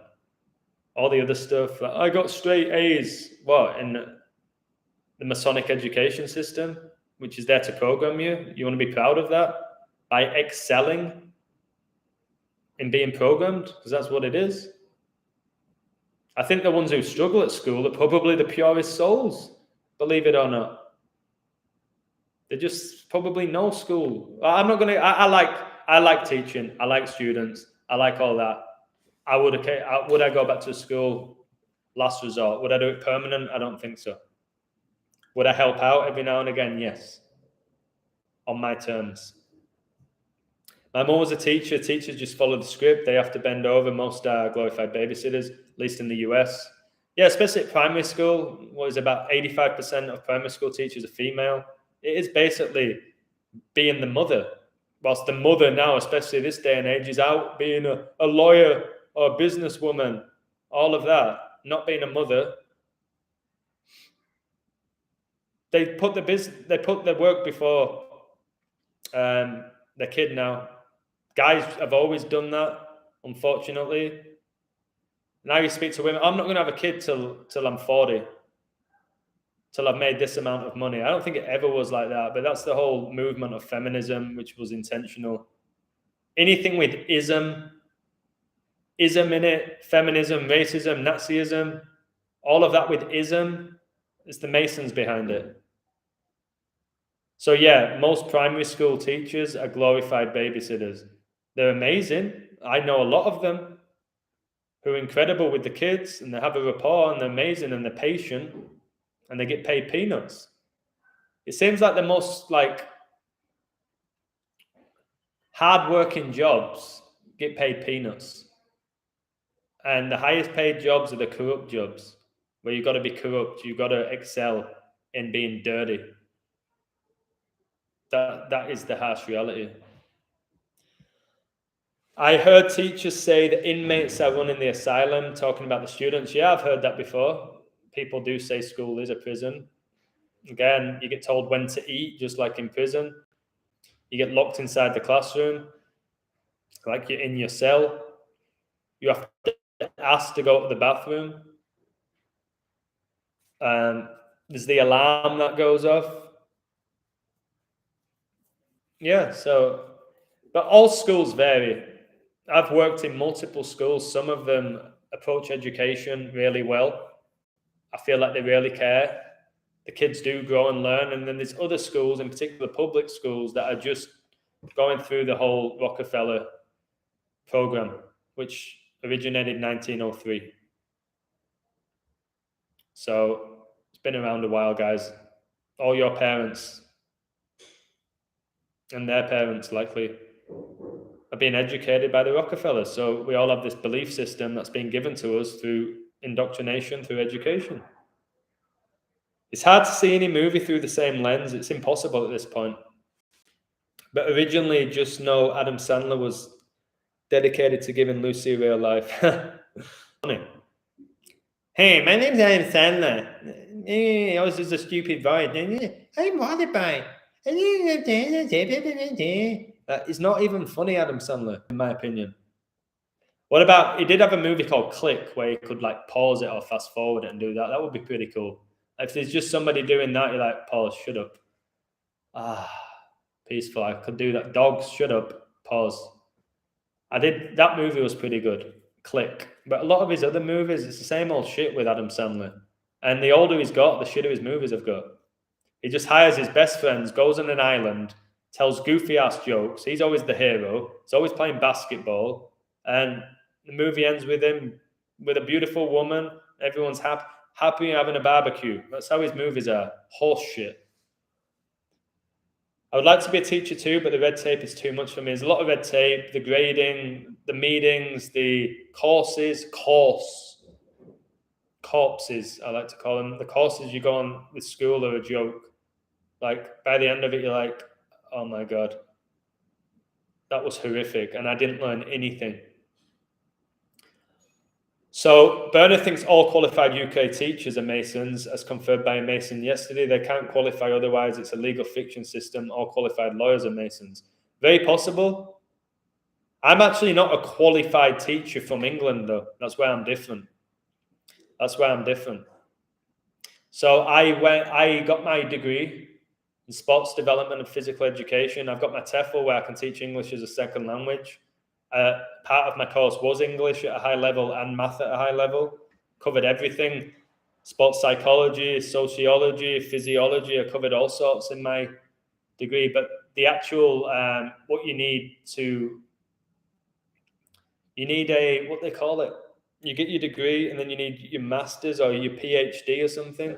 All the other stuff, like, I got straight A's. What, in the Masonic education system, which is there to program you? You want to be proud of that? By excelling in being programmed? Because that's what it is. I think the ones who struggle at school are probably the purest souls, believe it or not. They just probably know school. I'm not going to, I like teaching. I like students. I like all that. Would I go back to school? Last resort. Would I do it permanent? I don't think so. Would I help out every now and again? Yes. On my terms. My mum was a teacher. Teachers just follow the script. They have to bend over. Most are glorified babysitters, at least in the US. Yeah, especially at primary school. What is about 85% of primary school teachers are female. It is basically being the mother. Whilst the mother now, especially this day and age, is out being a lawyer or a businesswoman, all of that, not being a mother. They put the work before the kid now. Guys have always done that, unfortunately. Now you speak to women, I'm not going to have a kid till I'm 40, till I've made this amount of money. I don't think it ever was like that, but that's the whole movement of feminism, which was intentional. Anything with ism in it, feminism, racism, Nazism, all of that with ism, it's the Masons behind it. So yeah, most primary school teachers are glorified babysitters. They're amazing. I know a lot of them who are incredible with the kids and they have a rapport and they're amazing and they're patient and they get paid peanuts. It seems like the most hard-working jobs get paid peanuts. And the highest paid jobs are the corrupt jobs, where you've got to be corrupt, you've got to excel in being dirty. That is the harsh reality. I heard teachers say that inmates are running the asylum, talking about the students. Yeah, I've heard that before. People do say school is a prison. Again, you get told when to eat, just like in prison. You get locked inside the classroom, like you're in your cell. You have to ask to go to the bathroom. There's the alarm that goes off. Yeah, but all schools vary. I've worked in multiple schools. Some of them approach education really well. I feel like they really care. The kids do grow and learn. And then there's other schools, in particular public schools, that are just going through the whole Rockefeller program, which originated in 1903. So it's been around a while, guys. All your parents and their parents likely are being educated by the Rockefellers. So we all have this belief system that's been given to us through indoctrination, through education. It's hard to see any movie through the same lens. It's impossible at this point. But originally, just know Adam Sandler was dedicated to giving Lucy real life. Funny. Hey, my name's Adam Sandler. He always does a stupid voice. I'm Wallaby. It's not even funny, Adam Sandler, in my opinion. What about, he did have a movie called Click where you could like pause it or fast forward it and do that. That would be pretty cool. If there's just somebody doing that, you're like, pause, shut up. Peaceful. I could do that. Dogs, shut up, pause. That movie was pretty good. Click. But a lot of his other movies, it's the same old shit with Adam Sandler. And the older he's got, the shitter his movies have got. He just hires his best friends, goes on an island, tells goofy ass jokes. He's always the hero. He's always playing basketball. And the movie ends with him with a beautiful woman. Everyone's happy having a barbecue. That's how his movies are. Horse shit. I would like to be a teacher too, but the red tape is too much for me. There's a lot of red tape, the grading, the meetings, the corpses, I like to call them. The courses you go on with school are a joke. Like, by the end of it, you're like, oh my God, that was horrific. And I didn't learn anything. So Bernard thinks all qualified UK teachers are Masons, as confirmed by a Mason yesterday. They can't qualify otherwise. It's a legal fiction system. All qualified lawyers are Masons. Very possible. I'm actually not a qualified teacher from England, though. That's where I'm different. So I got my degree in sports development and physical education. I've got my TEFL where I can teach English as a second language. Part of my course was English at a high level and math at a high level. Covered everything. Sports psychology, sociology, physiology. I covered all sorts in my degree. But the actual, what you need what they call it. You get your degree and then you need your master's or your PhD or something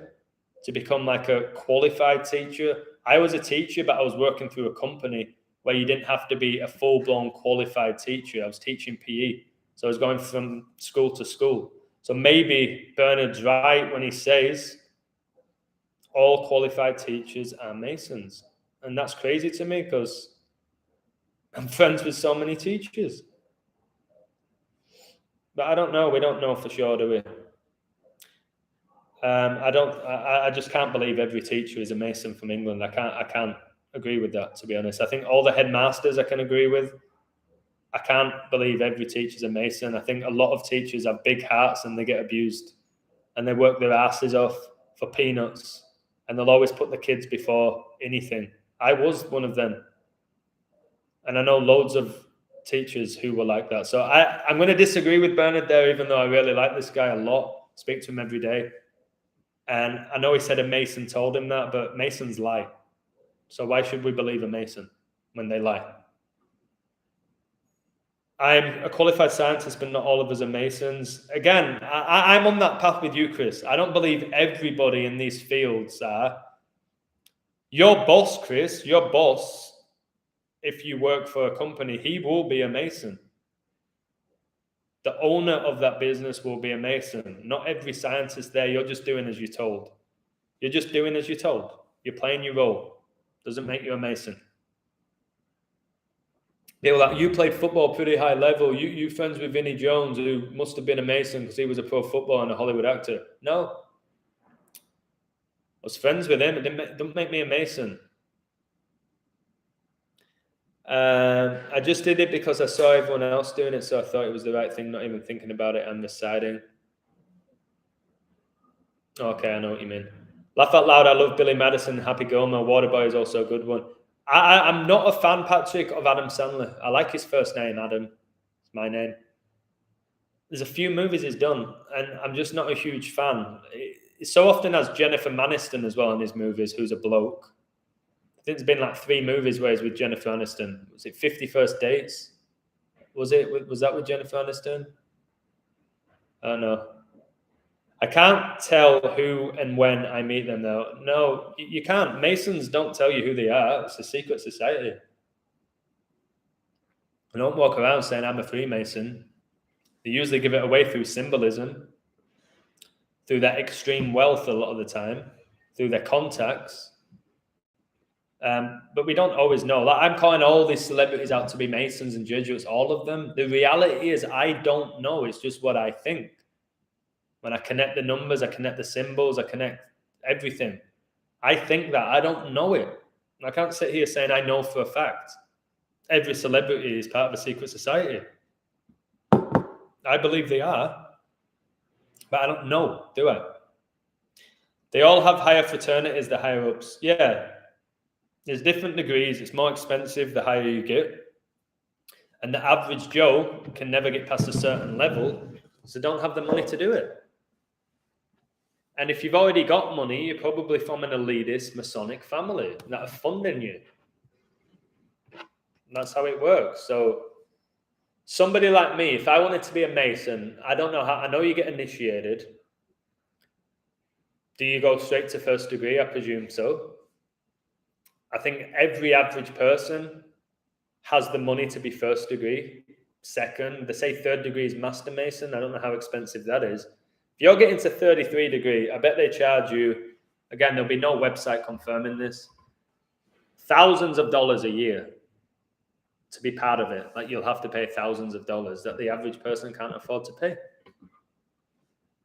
to become like a qualified teacher. I was a teacher, but I was working through a company where you didn't have to be a full-blown qualified teacher. I was teaching PE. So I was going from school to school. So maybe Bernard's right when he says all qualified teachers are Masons. And that's crazy to me because I'm friends with so many teachers. But I don't know. We don't know for sure, do we? I just can't believe every teacher is a Mason from England. I can't agree with that, to be honest. I think all the headmasters I can agree with. I can't believe every teacher's a Mason. I think a lot of teachers have big hearts and they get abused and they work their asses off for peanuts and they'll always put the kids before anything. I was one of them. And I know loads of teachers who were like that. So I'm going to disagree with Bernard there, even though I really like this guy a lot. Speak to him every day. And I know he said a Mason told him that, but Masons lie. So why should we believe a Mason when they lie? I'm a qualified scientist, but not all of us are Masons. Again, I'm on that path with you, Chris. I don't believe everybody in these fields are. Your boss, Chris, if you work for a company, he will be a Mason. The owner of that business will be a Mason. Not every scientist there, you're just doing as you're told. You're just doing as you're told. You're playing your role. Doesn't make you a Mason. They were like, you played football pretty high level. You friends with Vinnie Jones, who must have been a Mason because he was a pro footballer and a Hollywood actor. No. I was friends with him. It didn't make me a Mason. I just did it because I saw everyone else doing it, so I thought it was the right thing, not even thinking about it and deciding. Okay, I know what you mean. Laugh out loud. I love Billy Madison, Happy Gilmore. Waterboy is also a good one. I'm not a fan, Patrick, of Adam Sandler. I like his first name, Adam. It's my name. There's a few movies he's done, and I'm just not a huge fan. It so often has Jennifer Aniston as well in his movies, who's a bloke. I think there's been like 3 movies where he's with Jennifer Aniston. Was it 50 First Dates? Was that with Jennifer Aniston? I don't know. I can't tell who and when I meet them, though. No, you can't. Masons don't tell you who they are. It's a secret society. I don't walk around saying I'm a Freemason. They usually give it away through symbolism, through that extreme wealth a lot of the time. through their contacts. But we don't always know. Like, I'm calling all these celebrities out to be Masons and Jesuits, all of them. The reality is I don't know. It's just what I think. When I connect the numbers, I connect the symbols, I connect everything. I think that. I don't know it. I can't sit here saying I know for a fact. Every celebrity is part of a secret society. I believe they are, but I don't know, do I? They all have higher fraternities, the higher ups. Yeah, there's different degrees. It's more expensive the higher you get. And the average Joe can never get past a certain level, so don't have the money to do it. And if you've already got money, you're probably from an elitist Masonic family that are funding you. And that's how it works. So somebody like me, if I wanted to be a Mason, I don't know how. I know you get initiated. Do you go straight to first degree? I presume so. I think every average person has the money to be first degree. Second, they say third degree is Master Mason. I don't know how expensive that is. If you're getting to 33 degree, I bet they charge you, again, there'll be no website confirming this, thousands of dollars a year to be part of it. Like, you'll have to pay thousands of dollars that the average person can't afford to pay.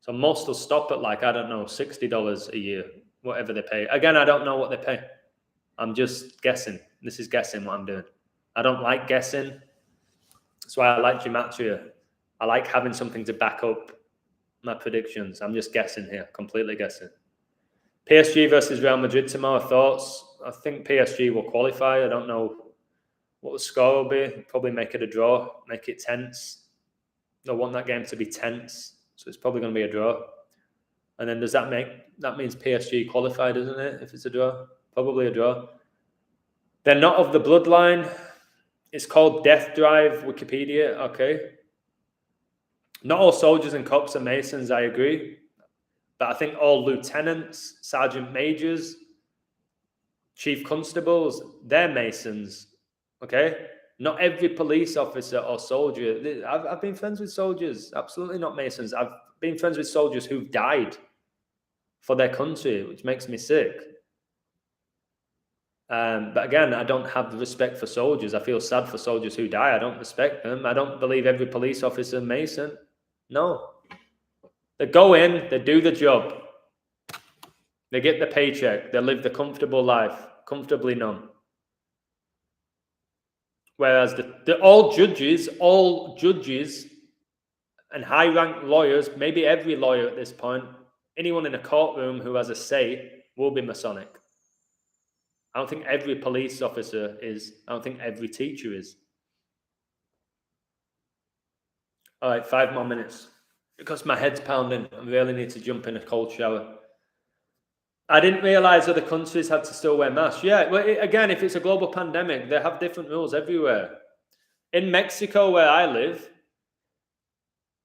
So most will stop at, like, I don't know, $60 a year, whatever they pay. Again, I don't know what they pay. I'm just guessing. This is guessing what I'm doing. I don't like guessing. That's why I like gematria. I like having something to back up my predictions. I'm just guessing here, completely guessing. PSG versus Real Madrid tomorrow, thoughts? I think PSG will qualify. I don't know what the score will be. Probably make it a draw, make it tense. They'll want that game to be tense, so it's probably going to be a draw. And then that means PSG qualify, doesn't it, if it's a draw? Probably a draw. They're not of the bloodline. It's called Death Drive, Wikipedia, okay. Not all soldiers and cops are Masons, I agree. But I think all lieutenants, sergeant majors, chief constables, they're Masons, okay? Not every police officer or soldier. I've been friends with soldiers, absolutely not Masons. I've been friends with soldiers who've died for their country, which makes me sick. But again, I don't have the respect for soldiers. I feel sad for soldiers who die. I don't respect them. I don't believe every police officer Mason. No. They go in, they do the job. They get the paycheck. They live the comfortable life, comfortably numb. Whereas all judges and high-ranked lawyers, maybe every lawyer at this point, anyone in a courtroom who has a say will be Masonic. I don't think every police officer is. I don't think every teacher is. All right, 5 more minutes. Because my head's pounding. I really need to jump in a cold shower. I didn't realize other countries had to still wear masks. Yeah, well, again, if it's a global pandemic, they have different rules everywhere. In Mexico, where I live,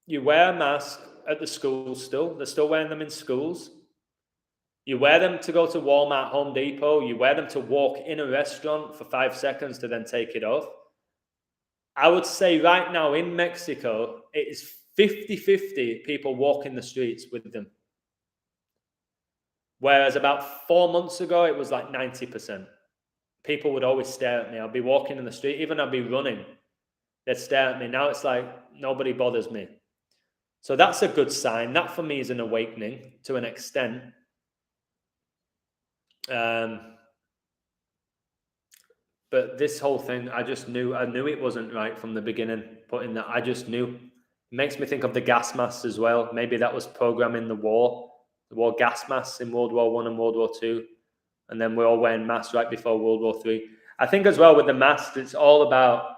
you wear a mask at the schools still. They're still wearing them in schools. You wear them to go to Walmart, Home Depot. You wear them to walk in a restaurant for 5 seconds to then take it off. I would say right now in Mexico, it is 50-50 people walking the streets with them. Whereas about 4 months ago, it was like 90%. People would always stare at me. I'd be walking in the street, even I'd be running. They'd stare at me. Now it's like nobody bothers me. So that's a good sign. That for me is an awakening to an extent. But this whole thing, I knew it wasn't right from the beginning. Putting that, I just knew. It makes me think of the gas masks as well. Maybe that was programming the war gas masks in World War I and World War II. And then we're all wearing masks right before World War III. I think as well with the masks, it's all about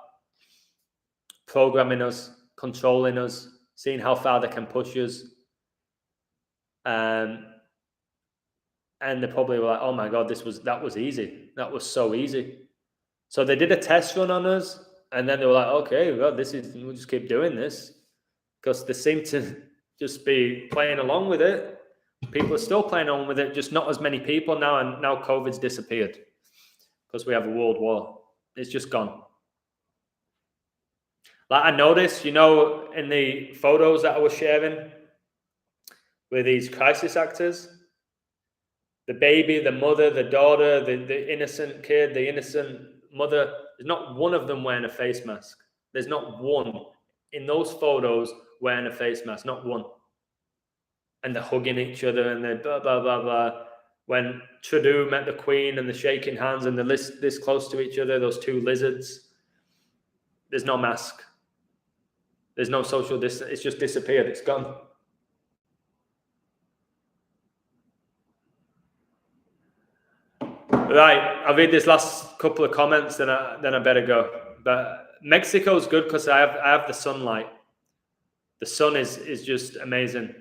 programming us, controlling us, seeing how far they can push us. And they probably were like, oh my God, that was easy. That was so easy. So they did a test run on us, and then they were like, okay, well, we'll just keep doing this. Because they seem to just be playing along with it. People are still playing on with it, just not as many people now, and now COVID's disappeared. Because we have a world war. It's just gone. Like I noticed, in the photos that I was sharing with these crisis actors, The baby, the mother, the daughter, the innocent kid, the innocent mother. There's not one of them wearing a face mask. There's not one in those photos wearing a face mask. Not one. And they're hugging each other and they're blah, blah, blah, blah. When Trudeau met the Queen and they're shaking hands and they're this close to each other, those two lizards, there's no mask. There's no social distance. It's just disappeared. It's gone. Right. I'll read this last couple of comments, then I better go. But Mexico's good because I have the sunlight. The sun is just amazing.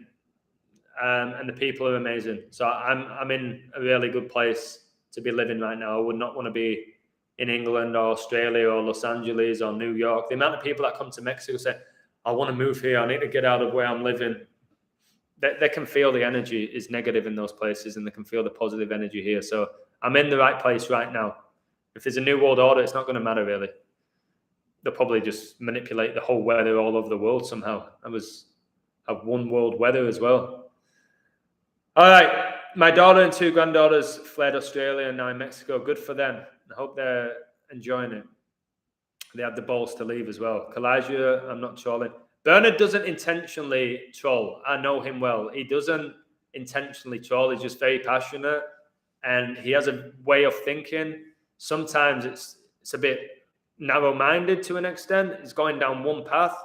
And the people are amazing. So I'm in a really good place to be living right now. I would not want to be in England or Australia or Los Angeles or New York. The amount of people that come to Mexico say, I want to move here. I need to get out of where I'm living. They can feel the energy is negative in those places and they can feel the positive energy here. So I'm in the right place right now. If there's a new world order, it's not going to matter really. They'll probably just manipulate the whole weather all over the world somehow. Have one world weather as well. All right. My daughter and two granddaughters fled Australia and now in Mexico. Good for them. I hope they're enjoying it. They have the balls to leave as well. Kalijah, I'm not trolling. Bernard doesn't intentionally troll. I know him well. He doesn't intentionally troll. He's just very passionate and he has a way of thinking. Sometimes it's a bit narrow-minded to an extent. He's going down one path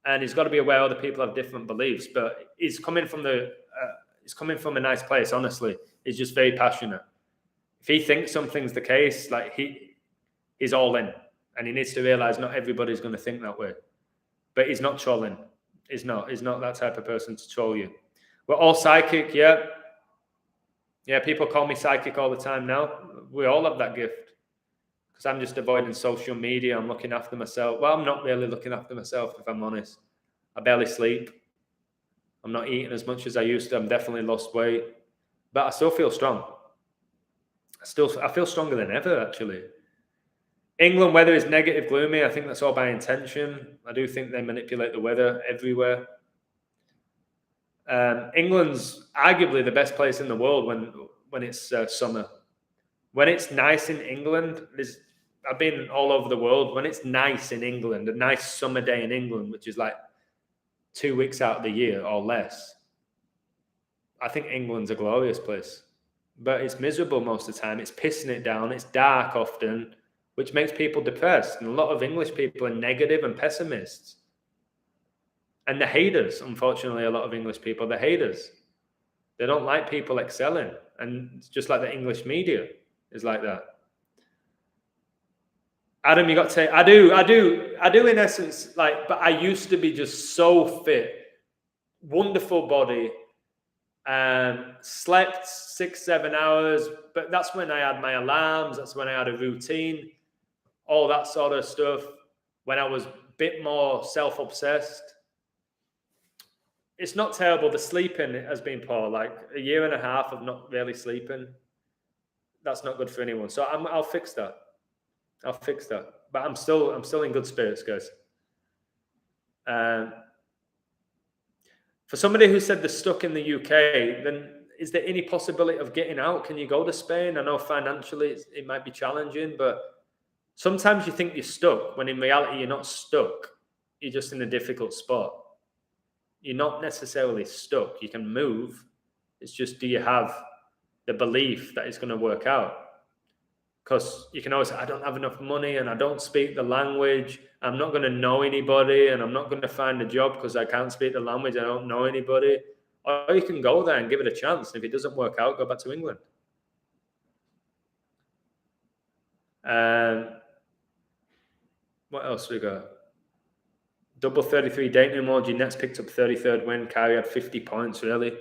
and he's got to be aware other people have different beliefs. But he's coming from a nice place, honestly. He's just very passionate. If he thinks something's the case, like he's all in. And he needs to realize not everybody's going to think that way. But he's not trolling. He's not that type of person to troll you. We're all psychic, yeah. Yeah, people call me psychic all the time now. We all have that gift. Because I'm just avoiding social media. I'm looking after myself. Well, I'm not really looking after myself, if I'm honest. I barely sleep. I'm not eating as much as I used to. I'm definitely lost weight. But I still feel strong. I feel stronger than ever, actually. England weather is negative, gloomy. I think that's all by intention. I do think they manipulate the weather everywhere. England's arguably the best place in the world when it's summer. When it's nice in England, I've been all over the world. When it's nice in England, a nice summer day in England, which is like 2 weeks out of the year or less, I think England's a glorious place. But it's miserable most of the time. It's pissing it down. It's dark often, which makes people depressed. And a lot of English people are negative and pessimists. And they're haters, unfortunately, a lot of English people, they're haters. They don't like people excelling. And it's just like the English media is like that. Adam, you got to say, I do in essence, like, but I used to be just so fit, wonderful body, slept 6-7 hours, but that's when I had my alarms, that's when I had a routine, all that sort of stuff. When I was a bit more self-obsessed, it's not terrible. The sleeping has been poor, like a year and a half of not really sleeping. That's not good for anyone. So I'll fix that. But I'm still in good spirits, guys. For somebody who said they're stuck in the UK, then is there any possibility of getting out? Can you go to Spain? I know financially it might be challenging, but sometimes you think you're stuck when in reality you're not stuck. You're just in a difficult spot. You're not necessarily stuck. You can move. It's just, do you have the belief that it's going to work out? Because you can always say, I don't have enough money and I don't speak the language. I'm not going to know anybody and I'm not going to find a job because I can't speak the language. I don't know anybody. Or you can go there and give it a chance. If it doesn't work out, go back to England. What else we got? Double 33 dating emoji. Nets picked up 33rd win. Kyrie had 50 points, really.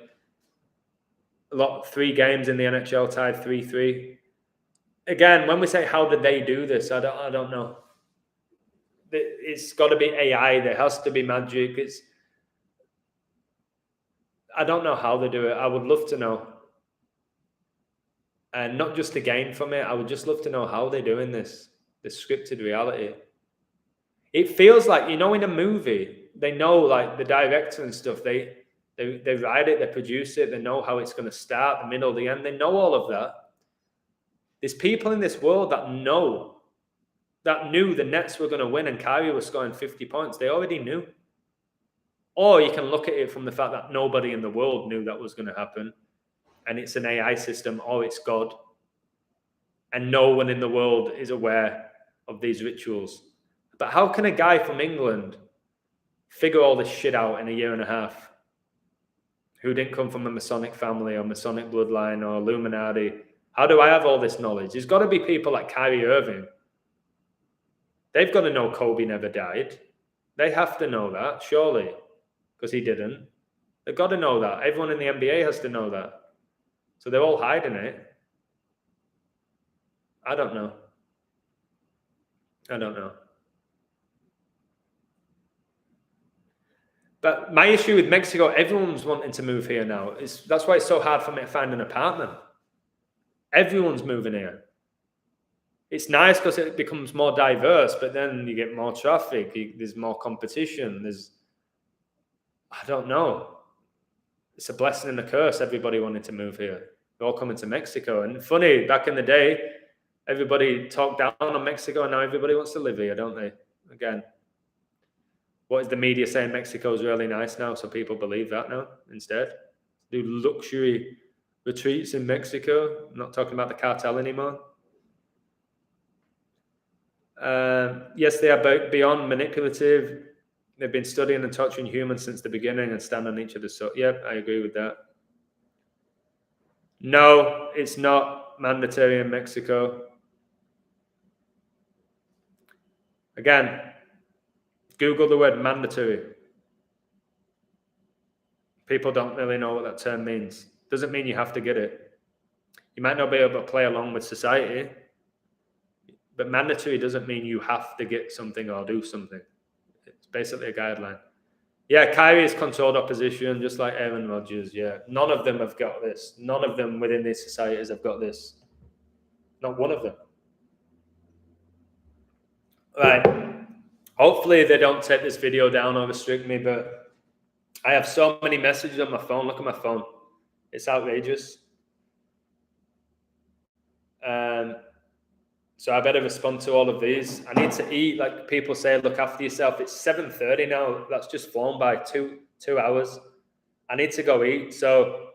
3 games in the NHL tied 3-3. Again, when we say how did they do this, I don't know. It's got to be AI. There has to be magic. I don't know how they do it. I would love to know. And not just to gain from it. I would just love to know how they're doing this scripted reality. It feels like, in a movie, they know, like the director and stuff, they They write it, they produce it, they know how it's going to start, the middle, the end. They know all of that. There's people in this world that knew the Nets were going to win and Kyrie was scoring 50 points. They already knew. Or you can look at it from the fact that nobody in the world knew that was going to happen. And it's an AI system, or it's God. And no one in the world is aware of these rituals. But how can a guy from England figure all this shit out in a year and a half? Who didn't come from a Masonic family or Masonic bloodline or Illuminati? How do I have all this knowledge? There's got to be people like Kyrie Irving. They've got to know Kobe never died. They have to know that, surely, because he didn't. They've got to know that. Everyone in the NBA has to know that. So they're all hiding it. I don't know. But my issue with Mexico, everyone's wanting to move here now. That's why it's so hard for me to find an apartment. Everyone's moving here. It's nice because it becomes more diverse, but then you get more traffic. There's more competition. I don't know. It's a blessing and a curse. Everybody wanted to move here. They're all coming to Mexico. And funny, back in the day, everybody talked down on Mexico, and now everybody wants to live here, don't they? Again, what is the media saying? Mexico's really nice now, so people believe that now instead. Do luxury retreats in Mexico. I'm not talking about the cartel anymore. Yes, they are beyond manipulative. They've been studying and torturing humans since the beginning and stand on each other's side. Yep, I agree with that. No, it's not mandatory in Mexico. Again, Google the word mandatory. People don't really know what that term means. Doesn't mean you have to get it. You might not be able to play along with society, but mandatory doesn't mean you have to get something or do something. It's basically a guideline. Yeah, Kyrie is controlled opposition, just like Aaron Rodgers. Yeah, none of them have got this. None of them within these societies have got this. Not one of them. Right. Hopefully they don't take this video down or restrict me, but I have so many messages on my phone. Look at my phone. It's outrageous. So I better respond to all of these. I need to eat. Like people say, look after yourself. It's 7:30 now. That's just flown by two hours. I need to go eat. So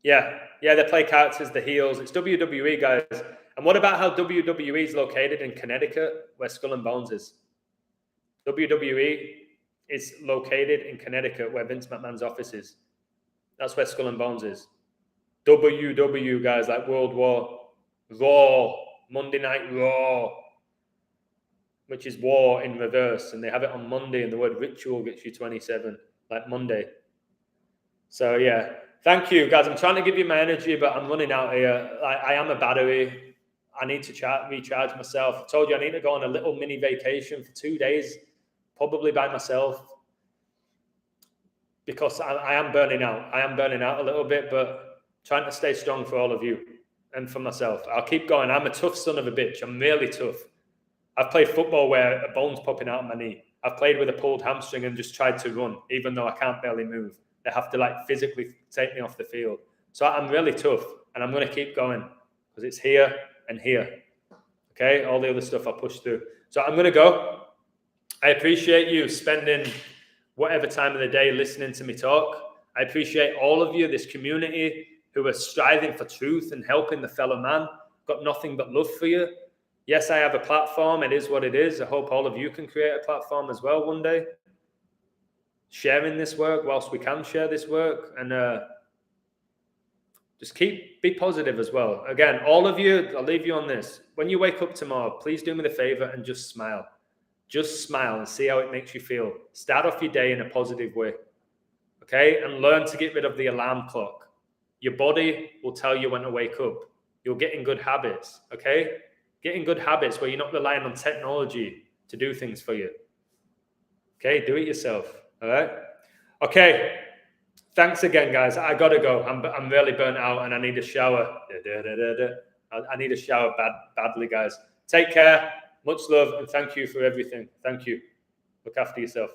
yeah, they play characters, the heels. It's WWE, guys. And what about how WWE is located in Connecticut, where Skull and Bones is? WWE is located in Connecticut, where Vince McMahon's office is. That's where Skull and Bones is. WW, guys, like World War, Raw, Monday Night Raw, which is war in reverse. And they have it on Monday, and the word ritual gets you 27, like Monday. So, yeah. Thank you, guys. I'm trying to give you my energy, but I'm running out here. I am a battery. I need to recharge myself. I told you I need to go on a little mini vacation for 2 days, probably by myself, because I am burning out. I am burning out a little bit, but trying to stay strong for all of you and for myself. I'll keep going. I'm a tough son of a bitch. I'm really tough. I've played football where a bone's popping out of my knee. I've played with a pulled hamstring and just tried to run, even though I can't barely move. They have to like physically take me off the field. So I'm really tough, and I'm going to keep going because it's here and here. Okay, all the other stuff I'll push through. So I'm going to go. I appreciate you spending whatever time of the day listening to me talk. I appreciate all of you, this community who are striving for truth and helping the fellow man. Got nothing but love for you. Yes, I have a platform. It is what it is. I hope all of you can create a platform as well one day. Sharing this work whilst we can share this work, and just be positive as well. Again, all of you, I'll leave you on this. When you wake up tomorrow, please do me the favor and just smile. Just smile and see how it makes you feel. Start off your day in a positive way. Okay? And learn to get rid of the alarm clock. Your body will tell you when to wake up. You'll get in good habits. Okay? Get in good habits where you're not relying on technology to do things for you. Okay? Do it yourself. All right? Okay. Thanks again, guys. I got to go. I'm really burnt out and I need a shower. I need a shower badly, guys. Take care. Much love and thank you for everything. Thank you. Look after yourself.